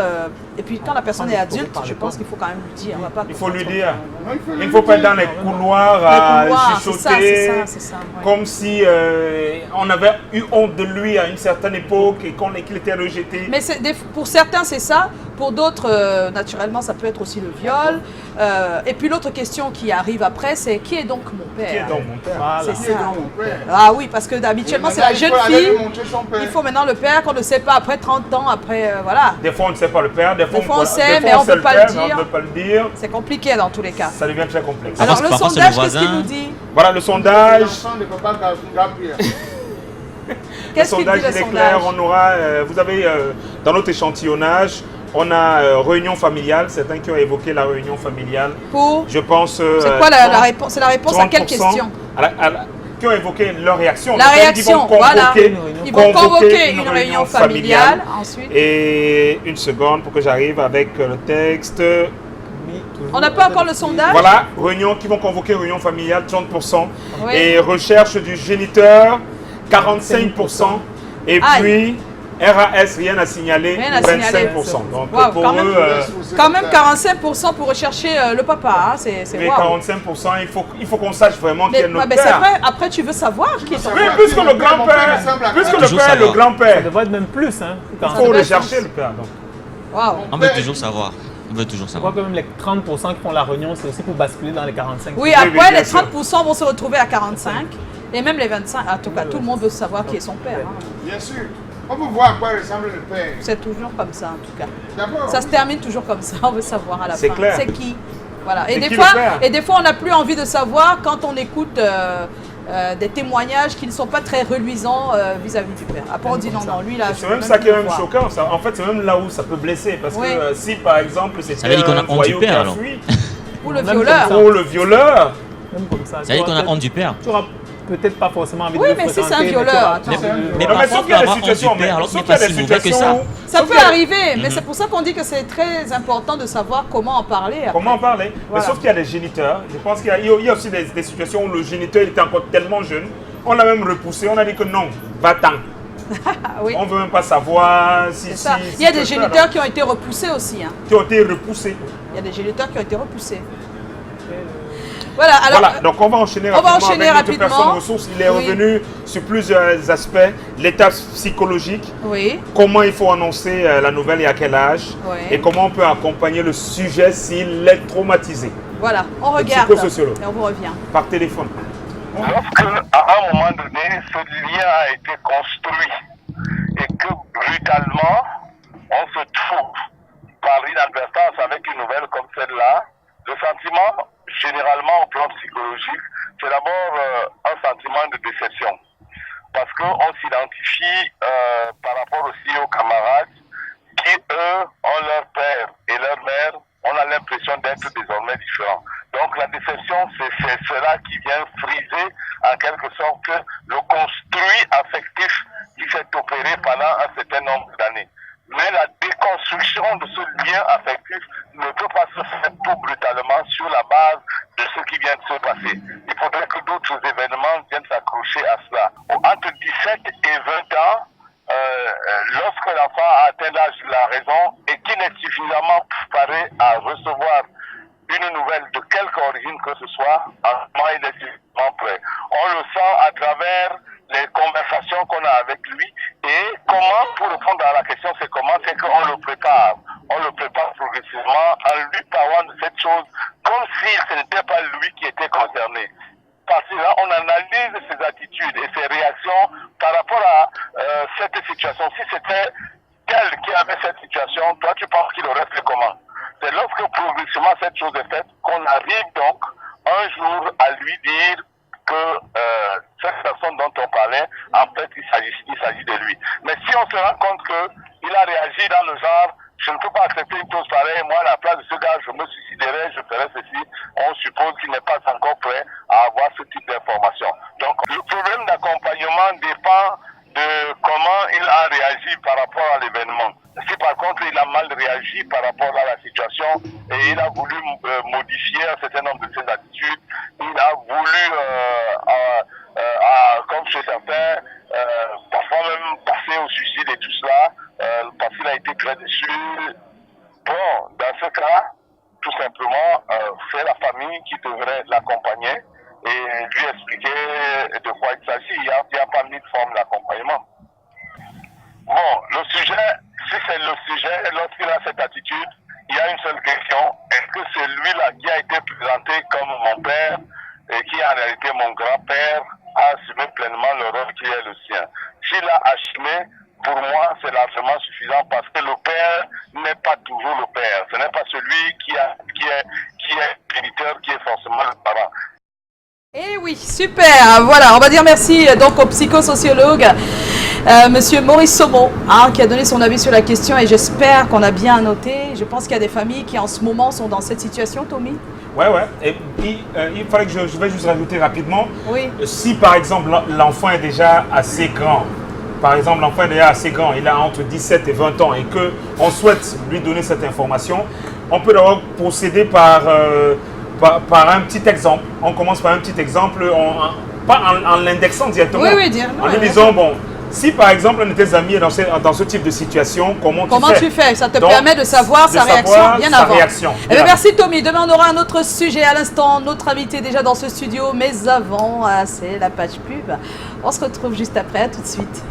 et puis quand la personne est adulte, je pense qu'il faut quand même lui dire. Il faut lui dire. Il ne faut pas être dans les couloirs à chuchoter. C'est ça, comme si on avait eu honte de lui à une certaine époque et qu'il était rejeté. Mais pour certains, c'est ça. Pour d'autres, naturellement, ça peut être aussi le viol. Et puis l'autre question qui arrive après, c'est qui est donc mon père? Qui est donc mon père? Voilà. C'est ça. Ah oui, parce que habituellement, c'est la jeune fille. Il faut maintenant le père qu'on ne sait pas après 30 ans, après, voilà. Des fois, on ne sait pas le père. Des fois, on sait, mais on ne peut pas le dire. C'est compliqué dans tous les cas. Ça devient très complexe. Alors, le sondage, qu'est-ce qu'il nous dit? Voilà, le sondage. Le sondage, il est clair. On aura, vous avez, dans notre échantillonnage, on a réunion familiale, certains qui ont évoqué la réunion familiale. Pour je pense. C'est quoi la réponse? C'est la réponse à quelle question? Qui ont évoqué leur réaction. La réaction, voilà. Ils vont convoquer une réunion familiale. Ensuite. Et une seconde pour que j'arrive avec le texte. On n'a pas encore le sondage. Voilà, qui vont convoquer réunion familiale, 30%. Oui. Et recherche du géniteur, 45%. Et puis... RAS, rien à signaler, 25%. Donc pour quand même 45% pour rechercher le papa, hein, c'est mais 45%, il faut qu'on sache vraiment qui est notre père. C'est vrai, après tu veux savoir qui est ton père. Plus que le grand-père, le grand-père. Ça devrait être même plus. Hein, il faut le chercher le père. On veut toujours savoir. Je crois que même les 30% qui font la réunion, c'est aussi pour basculer dans les 45%. Oui, après les 30% vont se retrouver à 45%. Et même les 25%, en tout cas, tout le monde veut savoir qui est son père. Bien sûr. On veut voir à quoi ressemble le père. C'est toujours comme ça, en tout cas. Ça se termine toujours comme ça. On veut savoir à la fin. Clair. C'est qui. Voilà. Et des fois, on n'a plus envie de savoir quand on écoute des témoignages qui ne sont pas très reluisants vis-à-vis du père. Après, on dit non, lui là. C'est même ça qui est même choquant. En fait, c'est même là où ça peut blesser. Parce que si, par exemple, c'était un voyou qui a fui. Ou le violeur. Ou le violeur. Même comme ça. Ça veut dire qu'on a honte du père. Peut-être pas forcément envie de le fréquenter. Oui, mais si c'est un violeur. Mais parfois, il y a des situations, mais alors n'est pas si mauvais que ça. Ça peut arriver, mais c'est pour ça qu'on dit que c'est très important de savoir comment en parler. Après. Comment en parler. Voilà. Mais sauf qu'il y a des géniteurs. Je pense qu'il y a aussi des situations où le géniteur était encore tellement jeune on l'a même repoussé, on a dit que non, va-t'en. Oui. On ne veut même pas savoir si... C'est ça. Il y a des géniteurs qui ont été repoussés aussi. Hein. Qui ont été repoussés. Il y a des géniteurs qui ont été repoussés. Voilà, alors, voilà, donc on va enchaîner rapidement avec notre personne ressource. Il est revenu sur plusieurs aspects. L'étape psychologique, comment il faut annoncer la nouvelle et à quel âge, et comment on peut accompagner le sujet s'il est traumatisé. Voilà, on regarde et on vous revient. Par téléphone. Lorsque, à un moment donné, ce lien a été construit et que brutalement, on se trouve par inadvertance avec une nouvelle comme celle-là, le sentiment, généralement au plan psychologique, c'est d'abord un sentiment de déception. Parce qu'on s'identifie par rapport aussi aux camarades qui, eux, ont leur père et leur mère, on a l'impression d'être désormais différents. Donc la déception, c'est cela qui vient friser en quelque sorte le construit affectif qui s'est opéré pendant un certain nombre d'années. Mais la déconstruction de ce lien affectif ne peut pas se faire tout brutalement sur la base de ce qui vient de se passer. Il faudrait que d'autres événements viennent s'accrocher à cela. Entre 17 et 20 ans, lorsque l'enfant a atteint l'âge de la raison et qu'il est suffisamment préparé à recevoir une nouvelle de quelque origine que ce soit, il est suffisamment prêt. On le sent à travers les conversations qu'on a avec lui et comment, pour répondre à la question, c'est comment, c'est qu'on le prépare. On le prépare progressivement en lui parlant de cette chose comme si ce n'était pas lui qui était concerné. Parce que là, on analyse ses attitudes et ses réactions par rapport à cette situation. Si c'était elle qui avait cette situation, toi, tu penses qu'il aurait fait comment? C'est lorsque progressivement cette chose est faite qu'on arrive donc un jour à lui dire que cette personne dont on parlait, en fait, il s'agit de lui. Mais si on se rend compte qu'il a réagi dans le genre, je ne peux pas accepter une chose pareille, moi, à la place de ce gars, je me suiciderais, je ferais ceci, on suppose qu'il n'est pas encore prêt à avoir ce type d'information. Donc, le problème d'accompagnement dépend de comment il a réagi par rapport à l'événement. Si par contre il a mal réagi par rapport à la situation et il a voulu modifier un certain nombre de ses attitudes, il a voulu, comme chez certains, parfois même passer au suicide et tout cela, parce qu'il a été très déçu. Bon, dans ce cas, tout simplement, c'est la famille qui devrait l'accompagner et lui expliquer de quoi il s'agit. Il n'y a pas mille formes d'accompagnement. Bon, le sujet, si c'est le sujet, lorsqu'il a cette attitude, il y a une seule question. Est-ce que c'est lui-là qui a été présenté comme mon père et qui en réalité mon grand-père a assumé pleinement le rôle qui est le sien? S'il a assumé, pour moi, c'est largement suffisant parce que le père n'est pas toujours le père. Ce n'est pas celui qui est géniteur qui est forcément le parent. Eh oui, super. Voilà, on va dire merci donc au psychosociologue Monsieur Maurice Saumon, qui a donné son avis sur la question et j'espère qu'on a bien noté. Je pense qu'il y a des familles qui en ce moment sont dans cette situation, Tommy. Ouais. Et puis, il fallait que je vais juste rajouter rapidement. Oui. Si par exemple l'enfant est déjà assez grand, il a entre 17 et 20 ans et qu'on souhaite lui donner cette information, on peut d'abord procéder par un petit exemple. On commence par un petit exemple, pas en l'indexant directement. En lui disant, bon, si par exemple on était amis dans ce type de situation, comment tu fais? Ça te permet de savoir sa réaction bien avant. Merci Tommy. Demain on aura un autre sujet à l'instant. Notre invité déjà dans ce studio. Mais avant, c'est la page pub. On se retrouve juste après. À tout de suite.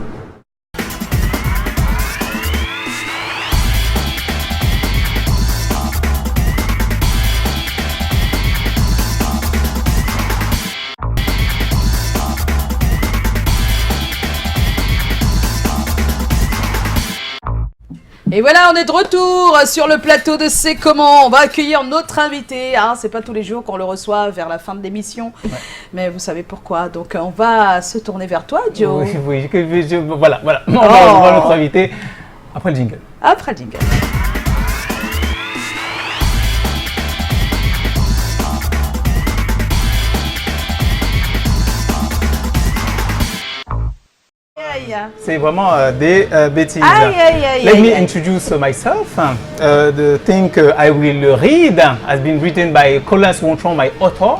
Et voilà, on est de retour sur le plateau de C'est comment. On va accueillir notre invité. C'est pas tous les jours qu'on le reçoit vers la fin de l'émission. Ouais. Mais vous savez pourquoi. Donc, on va se tourner vers toi, Joe. Oui, voilà. On va voir notre invité après le jingle. Après le jingle. C'est vraiment des bêtises. Let me introduce myself. The thing I will read has been written by Colin Swanton, my author.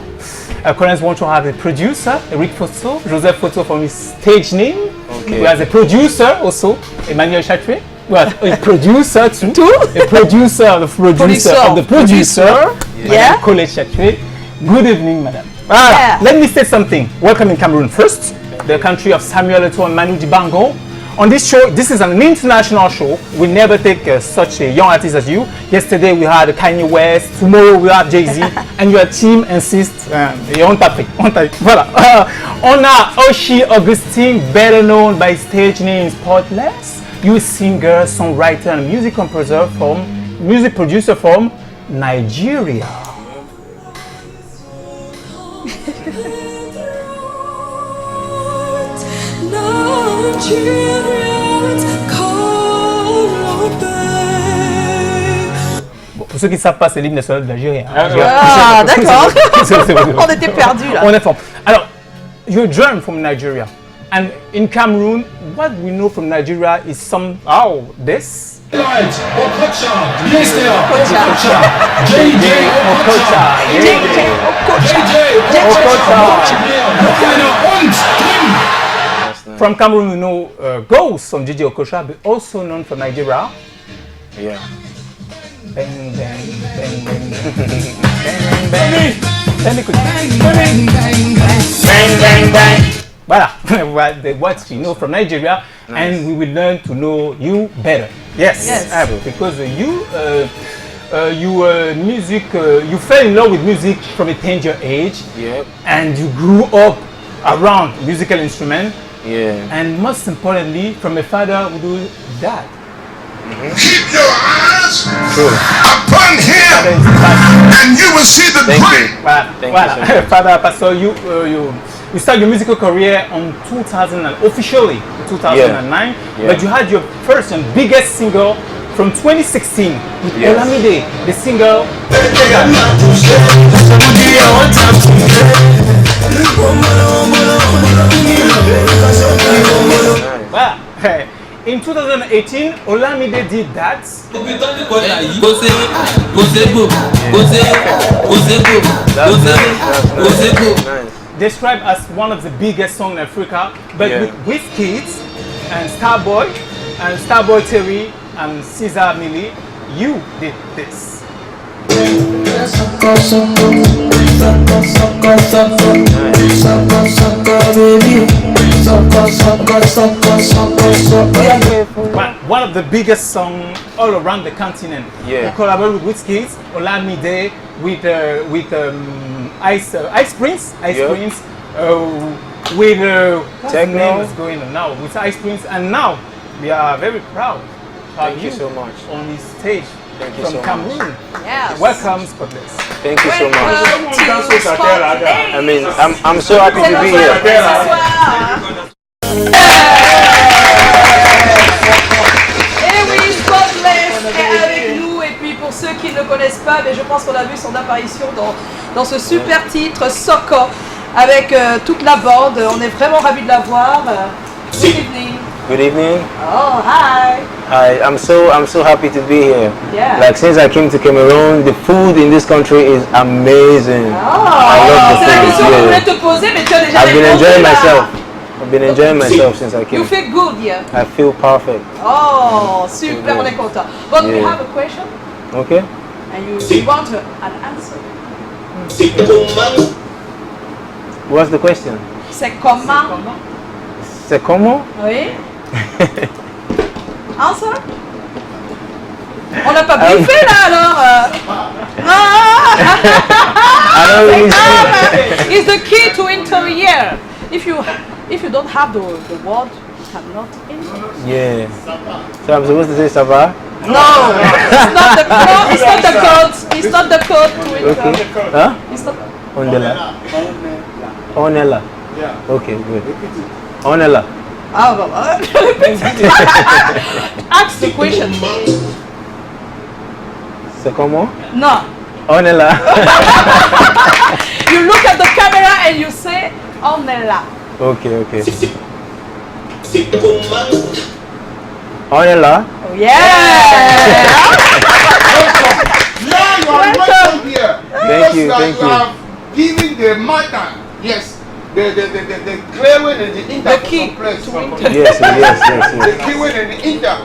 Collins wants to have a producer, Eric Fosso, Joseph Fosso from his stage name. Okay. We have a producer also, Emmanuel Chatoué. Well, a producer too. A producer of the producer of the producer. Yeah. Colette Chatoué. Good evening, madam. Let me say something. Welcome in Cameroon first, the country of Samuel Eto'o and Manu Dibango. On this show, this is an international show. We never take such a young artist as you. Yesterday we had Kanye West. Tomorrow we have Jay-Z. And your team insists. On t'a pris. Voilà. On a Oshi Augustine, better known by stage name Spotless. You singer, songwriter, and music producer from Nigeria. Bon, pour ceux qui ne savent pas, c'est l'hymne national de l'Algérie. Ah, d'accord. On était perdus là. On est fort. Alors, you're drum from Nigeria. And in Cameroon, what we know from Nigeria is somehow this. Okocha, Mr. Okocha. JJ Okocha. From Cameroon, we know Ghost from JJ Okocha, but also known from Nigeria. Yeah. Bang, bang, bang, bang, bang, bang. Voilà, what we know from Nigeria, and we will learn to know you better. Yes. Because you fell in love with music from a tender age, and you grew up around musical instruments, and most importantly, from a father who do that. Keep your eyes upon him, and you will see the great. Voilà. Father Pastor, you started your musical career on 2009, but you had your first and biggest single from 2016 with Olamide, the single. Voilà. In 2018, Olamide did that. Described as one of the biggest songs in Africa, but with Wizkid and Starboy Terry and Caesar Millie, you did this. One of the biggest songs all around the continent. You collaborate with Wizkid, Olamide, with Ice Prince, with what's the name is going on now with Ice Prince, and now we are very proud to have Thank you so much on this stage from Cameroon. Yes. Welcome, Spotless. Thank you so much. I mean, I'm so happy to be here. Et oui, Spotless est avec nous. Et puis pour ceux qui ne le connaissent pas, mais je pense qu'on a vu son apparition dans ce super titre Soko avec toute la bande. On est vraiment ravis de la voir. Good evening. Good evening. Oh, hi. I'm so happy to be here. Yeah. Like since I came to Cameroon, the food in this country is amazing. I love the C'est la food. question que je voulais te poser, mais tu as déjà I've been répondu, enjoying là. myself. I've been enjoying myself since I came. You feel good here. I feel perfect. Oh, super, on est content. But we have a question, Okay. and you want an answer. What's the question? C'est comment? C'est comment? Oui. Answer? On n'a pas briefé là alors. I don't really see. It's the key to interview. If you don't have the word, you cannot enter. Yeah. So I'm supposed to say ça va? No, it's not the code. It's not the code. It's not the code to enter. Okay. Huh? It's not. Onela. Onela. Yeah. Okay, good. Onela. Ah, well, ask the question. C'est comment? No. Onela. You look at the camera and you say, on est là. Okay, okay. Onela. Oh, yeah. Yeah, you are welcome here. Thank you, thank you. giving the matter, yes, the clearing and the inter for some place. Yes. The keyword and the inter.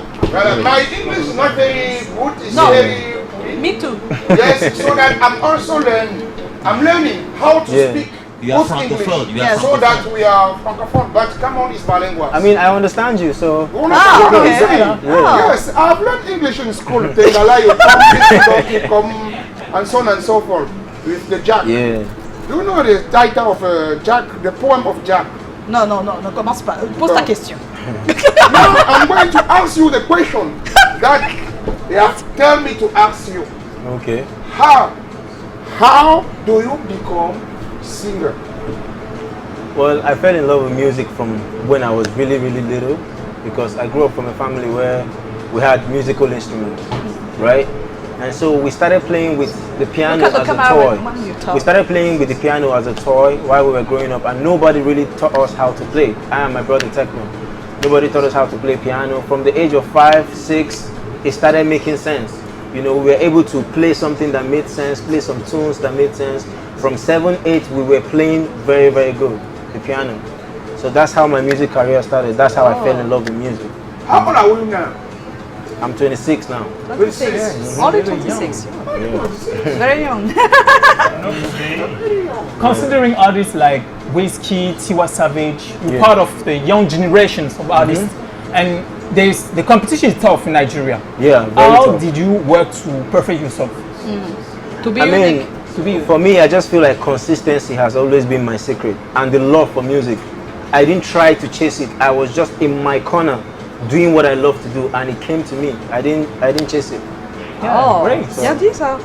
My English is not very good. It's very. Me too. Yes, so that I'm also learning. I'm learning how to speak. You are francophone. So that we are francophone, but come on, it's bilingual. I mean, I understand you, so. Yes, I've learned English in school. Tengala, come, and so on and so forth with the Jack. Yeah. Do you know the title of Jack, the poem of Jack? Non, commence pas. Pose ta question. Now I'm going to ask you the question that they have told me to ask you. Okay. How do you become singer? Well, I fell in love with music from when I was really little, because I grew up from a family where we had musical instruments, right? And so we started playing with the piano as a toy. We started playing with the piano as a toy while we were growing up, and nobody really taught us how to play. I and my brother Techno. Nobody taught us how to play piano. From the age of 5, 6, it started making sense. You know, we were able to play something that made sense, play some tunes that made sense. From 7, 8, we were playing very good, the piano. So that's how my music career started. That's how I fell in love with music. How old are you now? I'm 26 now. 26. Only 26. Very young. Considering artists like Whiskey, Tiwa Savage, you're part of the young generations of artists, and the competition is tough in Nigeria. Yeah, How tough. did you work to perfect yourself? To be unique. For me, I just feel like consistency has always been my secret, and the love for music. I didn't try to chase it. I was just in my corner doing what I love to do, and it came to me. I didn't chase it. Great. Bien dit ça.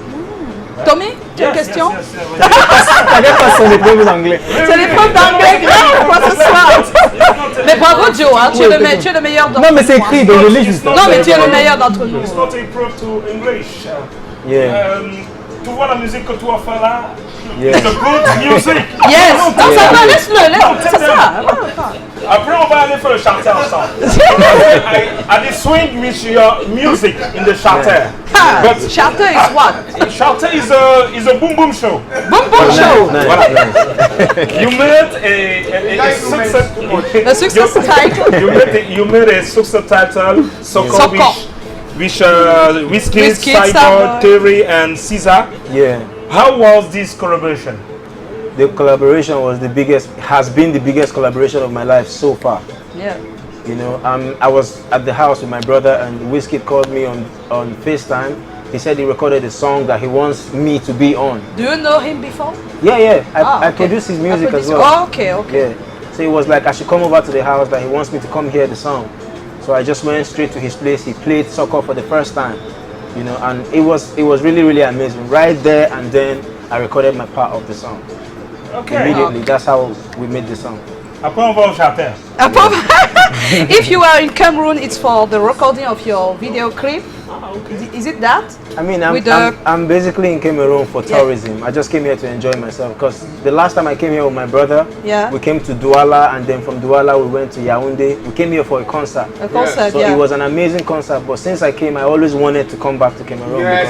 Tommy, tu as une question? C'est l'épreuve d'anglais. C'est l'épreuve d'anglais grave quoi ce soir. Mais bravo Joe, hein, tu es le meilleur d'entre nous. Non mais c'est écrit, donc je lis juste. Non mais tu es le meilleur d'entre nous. It's not improve to English. Yeah. Tu vois la musique que tu as fait là? Yeah. It's a good music. Yes. Non, ça va, laisse-le, c'est ça. Après, on va aller faire le chanter ensemble. I did swing with your music in the charter. But charter is what? Charter is a boom boom show. Boom boom show. Voilà. You made a success title. You made a success title. Soko. With Whiskey, Cyborg, Terry, and Caesar. Yeah. How was this collaboration? The collaboration has been the biggest collaboration of my life so far. Yeah. You know, I was at the house with my brother, and Whiskey called me on FaceTime. He said he recorded a song that he wants me to be on. Do you know him before? Yeah. I produced his music as well. Oh, okay. Yeah. So it was like I should come over to the house, that he wants me to come hear the song. So I just went straight to his place. He played Soko for the first time, you know, and it was really amazing. Right there and then, I recorded my part of the song. Okay. Immediately, that's how we made the song. Après, on va au charter. If you are in Cameroon, it's for the recording of your video clip. Is it that? I mean, I'm basically in Cameroon for tourism. I just came here to enjoy myself, because the last time I came here with my brother, we came to Douala, and then from Douala we went to Yaoundé. We came here for a concert. So it was an amazing concert, but since I came, I always wanted to come back to Cameroon. Yes.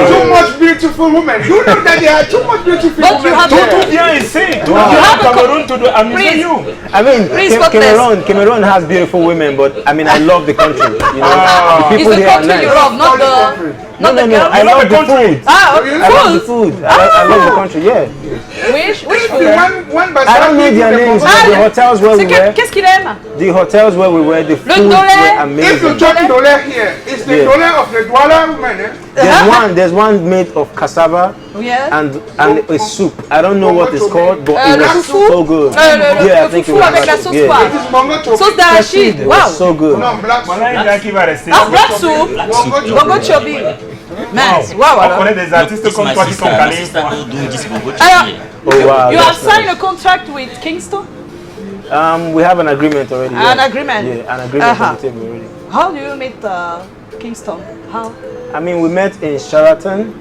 Too much beautiful women. You know that there are too much beautiful women. Tout vient ici. Tout vient Cameroon to amuser you. I mean, Cameroon has beautiful women, but I mean, I love the country. You know, the people it's the here are country nice. you love, not the girl. I love the food. I love the food. I love the country. Yeah. Which food? I don't know their names, but the hotels where we were. Qu'est-ce qu'il aime? The hotels where we were, the food were amazing. If you talk dollar here, it's the dollar of the Douala women. There's one made of cassava and a soup. I don't know what it's called, but it was so good. Yeah, I think it was. Avec la sauce quoi? Sauce d'arachide. Wow. So good. Black soup. Bongo chobi. Mince. Wow. On connaît des artistes comme toi qui sont calés. Alors, wow, you have signed a contract with Kingston? We have an agreement already. An agreement? Yeah, an agreement on the table already. How do you meet Kingston? How? I mean, we met in Sheraton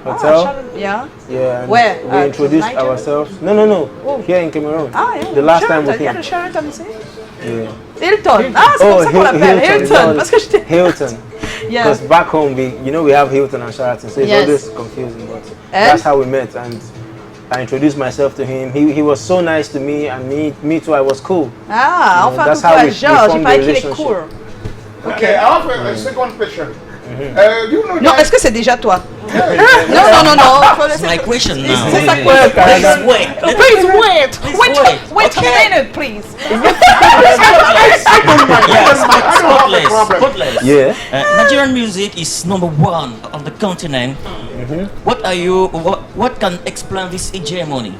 Hotel. Yeah. Yeah. Where? We introduced ourselves. No. Oh. Here in Cameroon. Ah, yeah. The last time we Il y a came. le Sheraton ici? Yeah. Hilton. Ah, c'est pour ça qu'on l'appelle Hilton. Parce que j'étais. Hilton. Yeah. Because back home, we have Hilton and Sheraton, so it's Yes. always confusing. But that's how we met, and I introduced myself to him. He was so nice to me, and me too. I was cool. Ah, enfin, that's tout how cas, we Georges, il formed paraît the qu'il est relationship. cool. Okay, I have a second question. You know Non, that- est-ce que c'est déjà toi? Non. It's my question now. C'est sa Please question. wait. Please wait. Wait a minute, please. Spotless. Yeah. Nigerian music is #1 on the continent. What can explain this hegemony?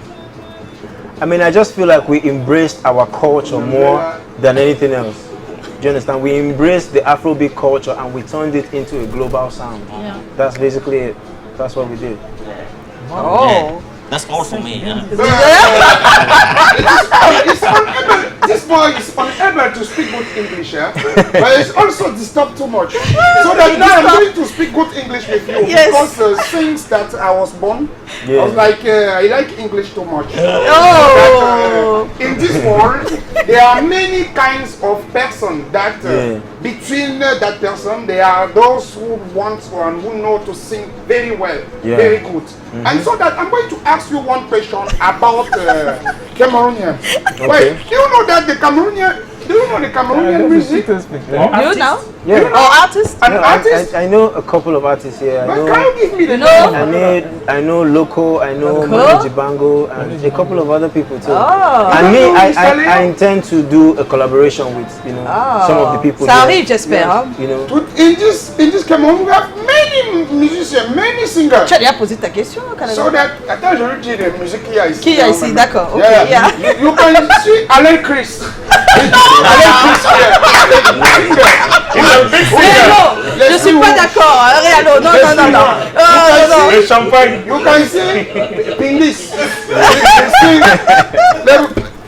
I mean, I just feel like we embraced our culture more than anything else. Do you understand? We embraced the Afrobeat culture and we turned it into a global sound. Yeah. That's basically it. That's what we did. Oh. Yeah, that's all for me. Yeah. This boy is unable to speak good English, yeah? But it's also disturbed too much. So that now I'm going to speak good English with you. Yes. Because since that I was born, I was like, I like English too much. Oh. In this world, there are many kinds of person that between that person, there are those who want and who know to sing very well, very good. And so that I'm going to ask you one question about Cameroonian. Okay. Wait, do you know that the Cameroonian? Do you know the Cameroonian music? You know? Yeah. Oh, artist? An artist? I know a couple of artists here. But can you give me the name? I know Loco, I know Manu Jibango, and a couple of other people too. Oh. And me, I intend to do a collaboration with some of the people. Ça here. arrive, j'espère. Hein? You know. In this Cameroon, we have many musicians, many singers. Tu as déjà posé ta question, Canada? So that, attends, je veux dire de musique qu'il y a ici. Qui y a ici, d'accord. Ok, Yeah. yeah. You can see Alain Chris. Alain Chris, Réalo, je suis pas d'accord. Hein, Réalo, non. Non. Le champagne. You can see Pinglis.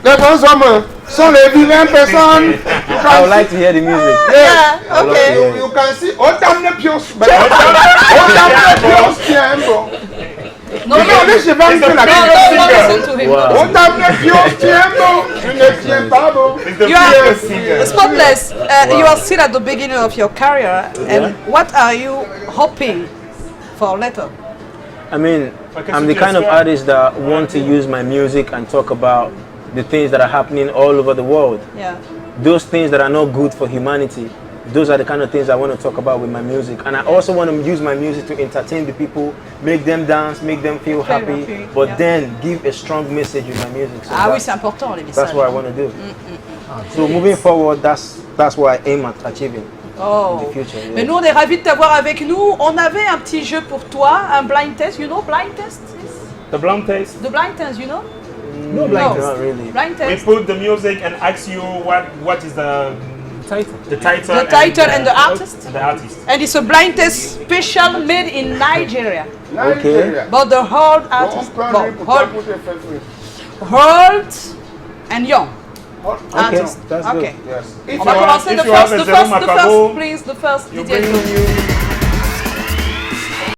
Les bons hommes sont les vilaines personnes. I would like to hear the music. Yeah, okay. You can see Otamne Pios. Otamne Pios, tiens, bon. Non, laissez pas me faire la musique. Otamne Pios, tiens, bon. Je ne tiens pas, bon. You are Spotless. You are still at the beginning of your career, and what are you hoping for later? I mean, I'm the kind of artist that want to use my music and talk about the things that are happening all over the world. Yeah. Those things that are not good for humanity. Those are the kind of things I want to talk about with my music. And I also want to use my music to entertain the people, make them dance, make them feel happy, but then give a strong message with my music. So Oui, c'est important, les messages. that's what I want to do. So moving forward, that's what I aim at achieving. Oh. In the future, yeah. Mais nous, on est ravis de t'avoir avec nous. On avait un petit jeu pour toi, un blind test. You know blind test? The blind test. The blind test, you know? No, No. not really. Blind We test. put the music and ask you what is the title. The title. The title and the artist. And the artist. And it's a blind test special made in Nigeria. Nigeria. But the old artist, old and young artist. That's Okay. good. Yes. On va commencer the first, please, the first DJ.